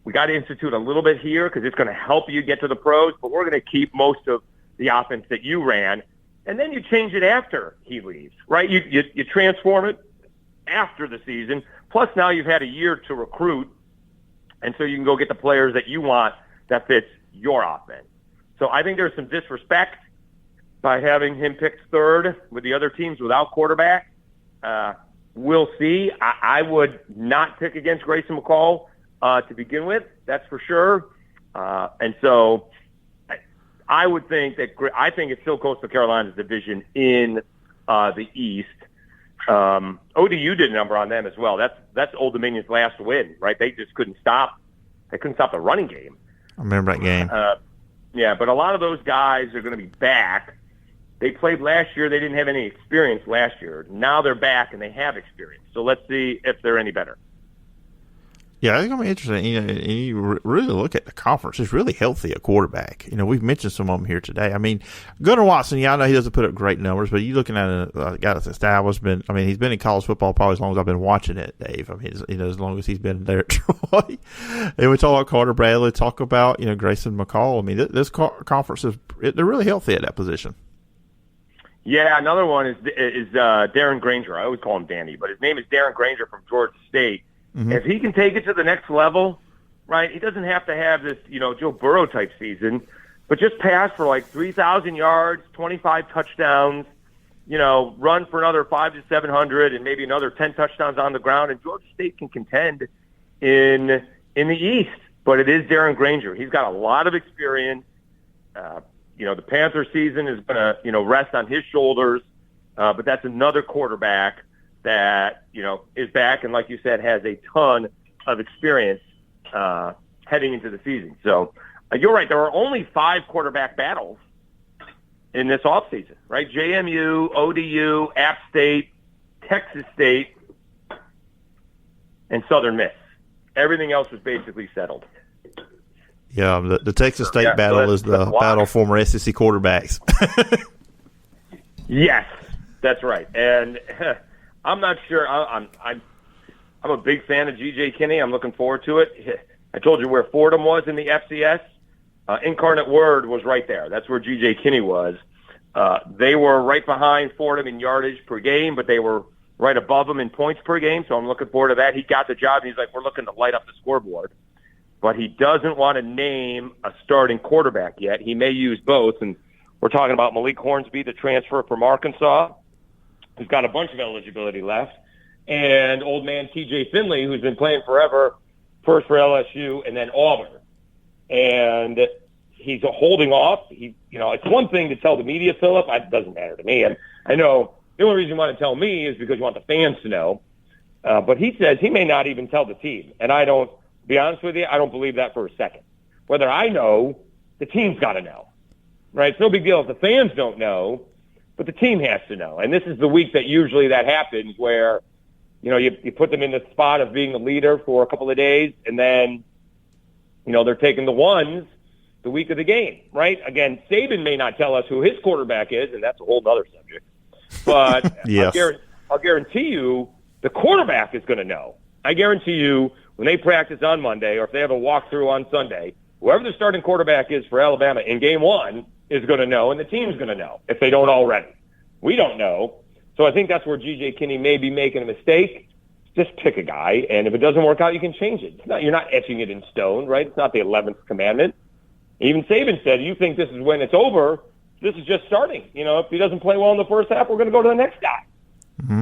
we got to institute a little bit here because it's going to help you get to the pros, but we're going to keep most of the offense that you ran, and then you change it after he leaves, right? You transform it after the season. Plus now you've had a year to recruit, and so you can go get the players that you want that fits your offense. So I think there's some disrespect by having him picked third with the other teams without quarterback. We'll see. I would not pick against Grayson McCall to begin with. That's for sure. And so I would think that I think it's still Coastal Carolina's division in the East. ODU did a number on them as well. That's Old Dominion's last win, right? They just couldn't stop. They couldn't stop the running game. I remember that game. Yeah, but a lot of those guys are going to be back. They played last year. They didn't have any experience last year. Now they're back and they have experience. So let's see if they're any better. Yeah, I think it'll be interesting. And you really look at the conference. It's really healthy at quarterback. We've mentioned some of them here today. I mean, Gunnar Watson, I know he doesn't put up great numbers, but you're looking at a guy that's established. He's been in college football probably as long as I've been watching it, Dave. As long as he's been there at Troy. And we talk about Carter Bradley, talk about, Grayson McCall. This conference they're really healthy at that position. Yeah, another one is Darren Granger. I always call him Danny, but his name is Darren Granger from Georgia State. Mm-hmm. If he can take it to the next level, right, he doesn't have to have this, Joe Burrow type season, but just pass for like 3,000 yards, 25 touchdowns, run for another 500 to 700 and maybe another 10 touchdowns on the ground. And Georgia State can contend in the East, but it is Darren Granger. He's got a lot of experience. The Panther season is going to, rest on his shoulders. But that's another quarterback that, is back and, like you said, has a ton of experience heading into the season. So you're right. There are only 5 quarterback battles in this offseason, right? JMU, ODU, App State, Texas State, and Southern Miss. Everything else was basically settled. Yeah, the Texas State battle is the battle for former SEC quarterbacks. Yes, that's right. And I'm not sure. I'm a big fan of G.J. Kinney. I'm looking forward to it. I told you where Fordham was in the FCS. Incarnate Word was right there. That's where G.J. Kinney was. They were right behind Fordham in yardage per game, but they were right above them in points per game. So I'm looking forward to that. He got the job, and he's like, we're looking to light up the scoreboard. But he doesn't want to name a starting quarterback yet. He may use both. And we're talking about Malik Hornsby, the transfer from Arkansas, who's got a bunch of eligibility left, and old man T.J. Finley, who's been playing forever, first for LSU and then Auburn. And he's holding off. It's one thing to tell the media, Phillip. It doesn't matter to me. And I know the only reason you want to tell me is because you want the fans to know. But he says he may not even tell the team. And to be honest with you, I don't believe that for a second. Whether I know, the team's got to know. Right? It's no big deal if the fans don't know, but the team has to know. And this is the week that usually that happens where, you put them in the spot of being the leader for a couple of days, and then, they're taking the ones the week of the game, right? Again, Saban may not tell us who his quarterback is, and that's a whole other subject. But yes. I'll guarantee you the quarterback is going to know. I guarantee you when they practice on Monday or if they have a walkthrough on Sunday, whoever the starting quarterback is for Alabama in game 1 is going to know, and the team's going to know if they don't already. We don't know. So I think that's where G.J. Kinney may be making a mistake. Just pick a guy, and if it doesn't work out, you can change it. You're not etching it in stone, right? It's not the 11th commandment. Even Saban said, you think this is when it's over, this is just starting. If he doesn't play well in the first half, we're going to go to the next guy. Mm-hmm.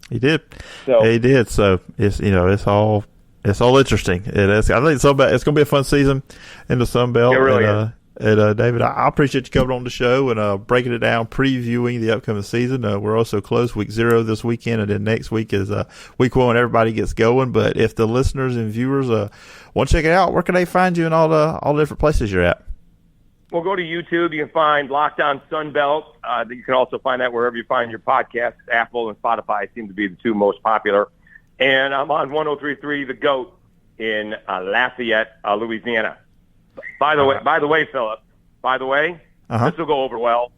He did. He did. So it's all interesting. It is. I think it's going to be a fun season in the Sun Belt. It really is. And David, I appreciate you coming on the show and breaking it down, previewing the upcoming season. We're also close week 0 this weekend, and then next week is week 1 when everybody gets going. But if the listeners and viewers want to check it out, where can they find you in all the different places you're at? Well, go to YouTube. You can find Locked On Sun Belt. You can also find that wherever you find your podcasts. Apple and Spotify seem to be the 2 most popular. And I'm on 103.3 The GOAT in Lafayette, Louisiana. By the way, Phillip, this will go over well.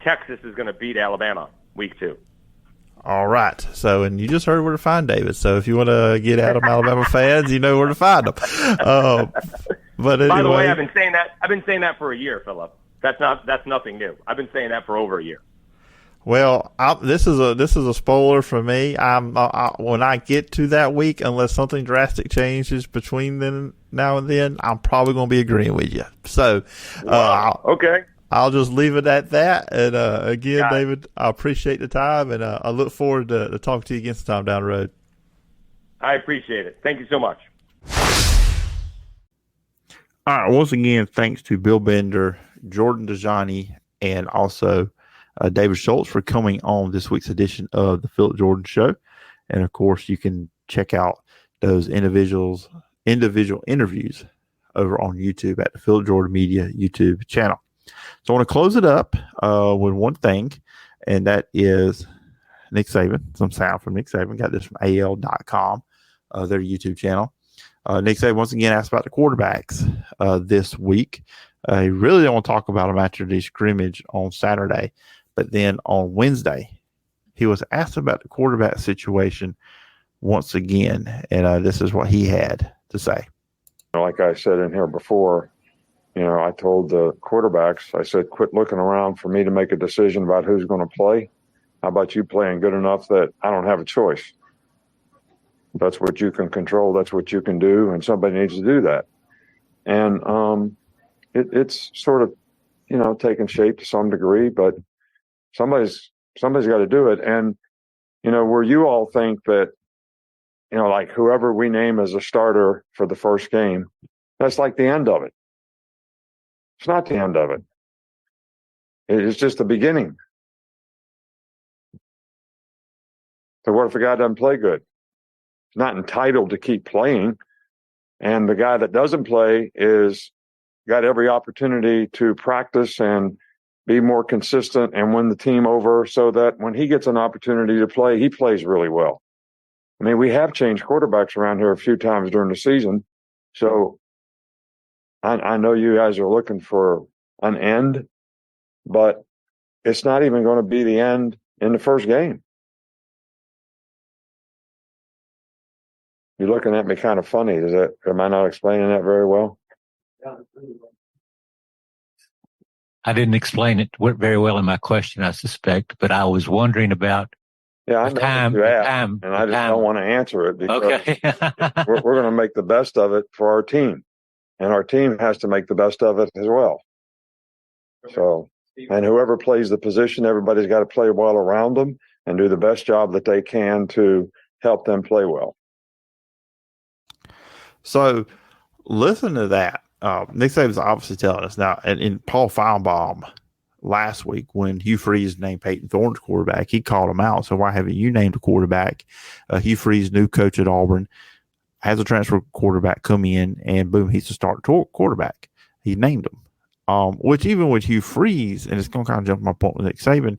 Texas is going to beat Alabama week 2. All right. So, and you just heard where to find David. So if you want to get out of Alabama fans, you know where to find them. But anyway. By the way, I've been saying that for a year, Phillip. That's nothing new. I've been saying that for over a year. Well, this is a spoiler for me. When I get to that week, unless something drastic changes between then now and then, I'm probably going to be agreeing with you. So, wow. Okay. I'll just leave it at that. And again, David, I appreciate the time, and I look forward to talking to you again sometime down the road. I appreciate it. Thank you so much. All right. Once again, thanks to Bill Bender, Jordan Dajani, and also David Schultz for coming on this week's edition of the Phillip Jordan Show. And, of course, you can check out those individual interviews over on YouTube at the Phillip Jordan Media YouTube channel. So I want to close it up with one thing, and that is Nick Saban. Some sound from Nick Saban. Got this from AL.com, their YouTube channel. Nick Saban once again asked about the quarterbacks this week. He really didn't want to talk about them after the scrimmage on Saturday. But then on Wednesday, he was asked about the quarterback situation once again. And this is what he had to say. Like I said in here before, I told the quarterbacks, I said, quit looking around for me to make a decision about who's going to play. How about you playing good enough that I don't have a choice? That's what you can control. That's what you can do. And somebody needs to do that. And it's sort of, taking shape to some degree, but somebody's got to do it. And, where you all think that, like whoever we name as a starter for the first game, that's like the end of it. It's not the end of it. It's just the beginning. So what if a guy doesn't play good? He's not entitled to keep playing. And the guy that doesn't play is got every opportunity to practice and be more consistent and win the team over so that when he gets an opportunity to play, he plays really well. I mean, we have changed quarterbacks around here a few times during the season. So I know you guys are looking for an end, but it's not even going to be the end in the first game. You're looking at me kind of funny. Am I not explaining that very well? I didn't explain it very well in my question, I suspect, but I was wondering about I know time, you asked, and I just don't want to answer it because we're going to make the best of it for our team, and our team has to make the best of it as well. So, and whoever plays the position, everybody's got to play well around them and do the best job that they can to help them play well. So, listen to that. Nick Saban's obviously telling us now, and in Paul Feinbaum last week when Hugh Freeze named Peyton Thorne's quarterback, he called him out. So why haven't you named a quarterback? Hugh Freeze, new coach at Auburn, has a transfer quarterback come in, and boom, he's the starter quarterback. He named him. Which even with Hugh Freeze, and it's going to kind of jump my point with Nick Saban,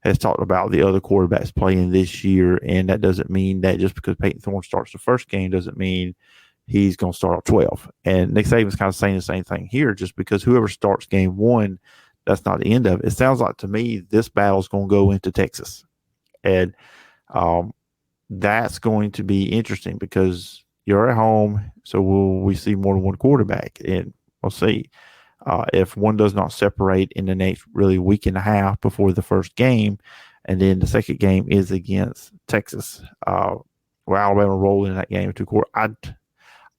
has talked about the other quarterbacks playing this year, and that doesn't mean that just because Peyton Thorne starts the first game doesn't mean he's going to start off 12. And Nick Saban's kind of saying the same thing here, just because whoever starts game one, that's not the end of it. It sounds like to me this battle is going to go into Texas. And that's going to be interesting because you're at home, so will we see more than one quarterback? And we'll see. If one does not separate in the next really week and a half before the first game, and then the second game is against Texas, where Alabama rolled in that game 2 quarters.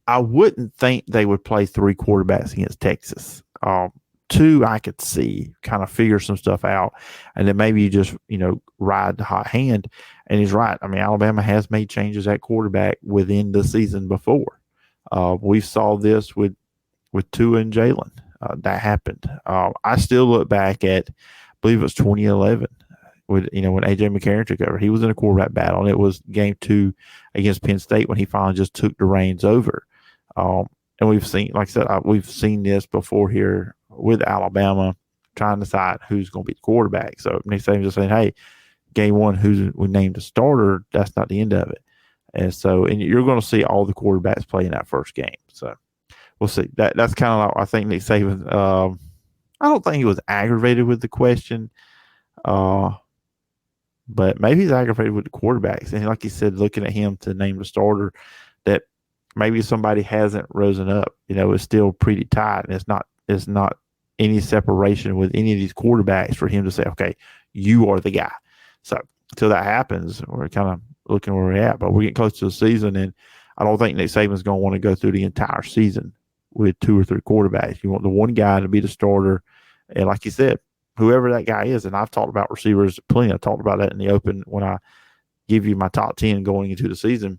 I wouldn't think they would play 3 quarterbacks against Texas. 2, I could see, kind of figure some stuff out, and then maybe you just, ride the hot hand. And he's right. I mean, Alabama has made changes at quarterback within the season before. We saw this with Tua and Jalen. That happened. I still look back at, I believe it was 2011, when A.J. McCarron took over. He was in a quarterback battle, and it was game 2 against Penn State when he finally just took the reins over. And we've seen, like I said, we've seen this before here with Alabama, trying to decide who's going to be the quarterback. So Nick Saban just saying, hey, game 1, who we named the starter, that's not the end of it. And so, and you're going to see all the quarterbacks play in that first game. So we'll see. That's kind of like, I think Nick Saban, I don't think he was aggravated with the question, but maybe he's aggravated with the quarterbacks. And like he said, looking at him to name the starter, that maybe somebody hasn't risen up. It's still pretty tight, and it's not any separation with any of these quarterbacks for him to say, okay, you are the guy. So until that happens, we're kind of looking where we're at. But we're getting close to the season, and I don't think Nick Saban's going to want to go through the entire season with 2 or 3 quarterbacks. You want the one guy to be the starter, and like you said, whoever that guy is, and I've talked about receivers plenty. I talked about that in the open when I give you my top 10 going into the season,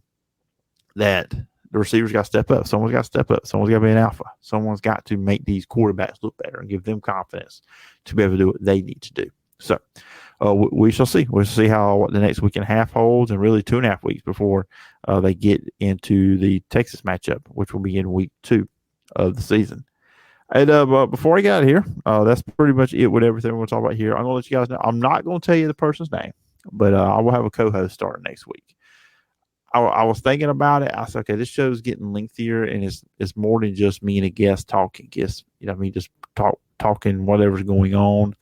that the receivers got to step up. Someone's got to step up. Someone's got to be an alpha. Someone's got to make these quarterbacks look better and give them confidence to be able to do what they need to do. So we shall see. We'll see how the next week and a half holds, and really 2.5 weeks before they get into the Texas matchup, which will be in week 2 of the season. And before I get out of here, that's pretty much it with everything we're going to talk about here. I'm going to let you guys know. I'm not going to tell you the person's name, but I will have a co-host starting next week. I was thinking about it. I said, okay, this show's getting lengthier, and it's more than just me and a guest talking. Me just talking whatever's going on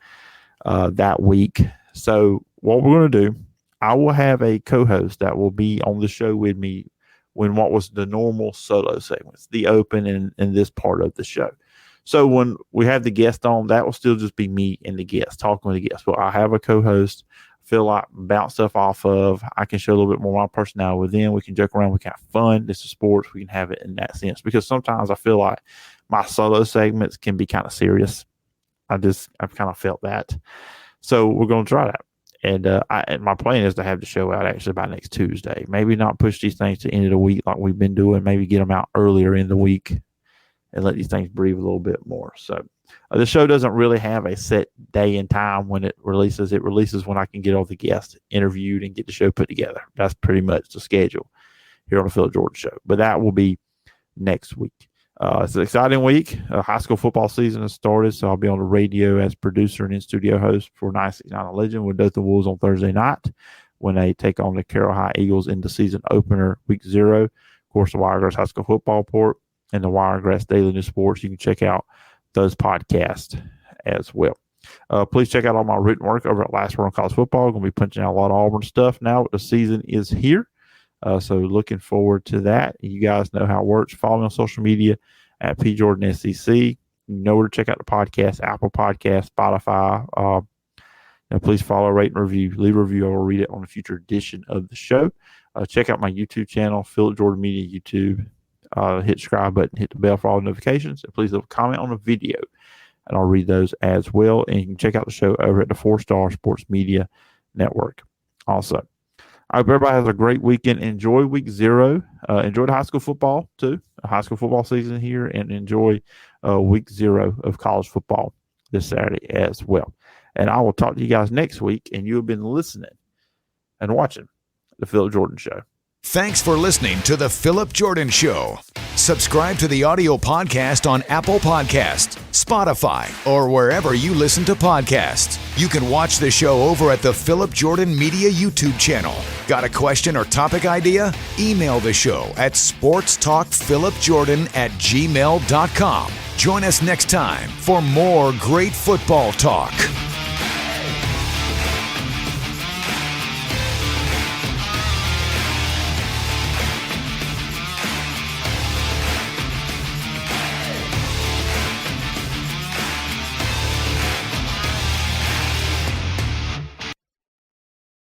that week. So what we're going to do, I will have a co-host that will be on the show with me when what was the normal solo segments, the open and this part of the show. So when we have the guest on, that will still just be me and the guest, talking with the guest. But I have a co-host, feel like bounce stuff off of. I can show a little bit more of my personality with them. We can joke around. We can have fun. This is sports. We can have it in that sense. Because sometimes I feel like my solo segments can be kind of serious. I've kind of felt that. So we're going to try that. And my plan is to have the show out actually by next Tuesday. Maybe not push these things to the end of the week like we've been doing. Maybe get them out earlier in the week and let these things breathe a little bit more. So the show doesn't really have a set day and time when it releases. It releases when I can get all the guests interviewed and get the show put together. That's pretty much the schedule here on the Phillip Jordan Show. But that will be next week. It's an exciting week. High school football season has started, so I'll be on the radio as producer and in-studio host for 969 Legend with Dothan Wolves on Thursday night when they take on the Carroll High Eagles in the season opener, week 0. Of course, the Wiregrass High School Football Report and the Wiregrass Daily News Sports. You can check out those podcasts as well. Please check out all my written work over at Last Word on College Football. I'm going to be punching out a lot of Auburn stuff now. The season is here. So looking forward to that. You guys know how it works. Follow me on social media at PJordanSEC. You know where to check out the podcast, Apple Podcasts, Spotify. Please follow, rate, and review. Leave a review. I will read it on a future edition of the show. Check out my YouTube channel, Phillip Jordan Media YouTube. Hit the subscribe button, hit the bell for all notifications, and please leave a comment on the video, and I'll read those as well. And you can check out the show over at the 4-Star Sports Media Network also. I hope everybody has a great weekend. Enjoy week 0. Enjoy the high school football, too. A high school football season here. And enjoy week 0 of college football this Saturday as well. And I will talk to you guys next week. And you have been listening and watching The Phillip Jordan Show. Thanks for listening to The Phillip Jordan Show. Subscribe to the audio podcast on Apple Podcasts, Spotify, or wherever you listen to podcasts. You can watch the show over at the Phillip Jordan Media YouTube channel. Got a question or topic idea? Email the show at sportstalkphillipjordan@gmail.com. Join us next time for more great football talk.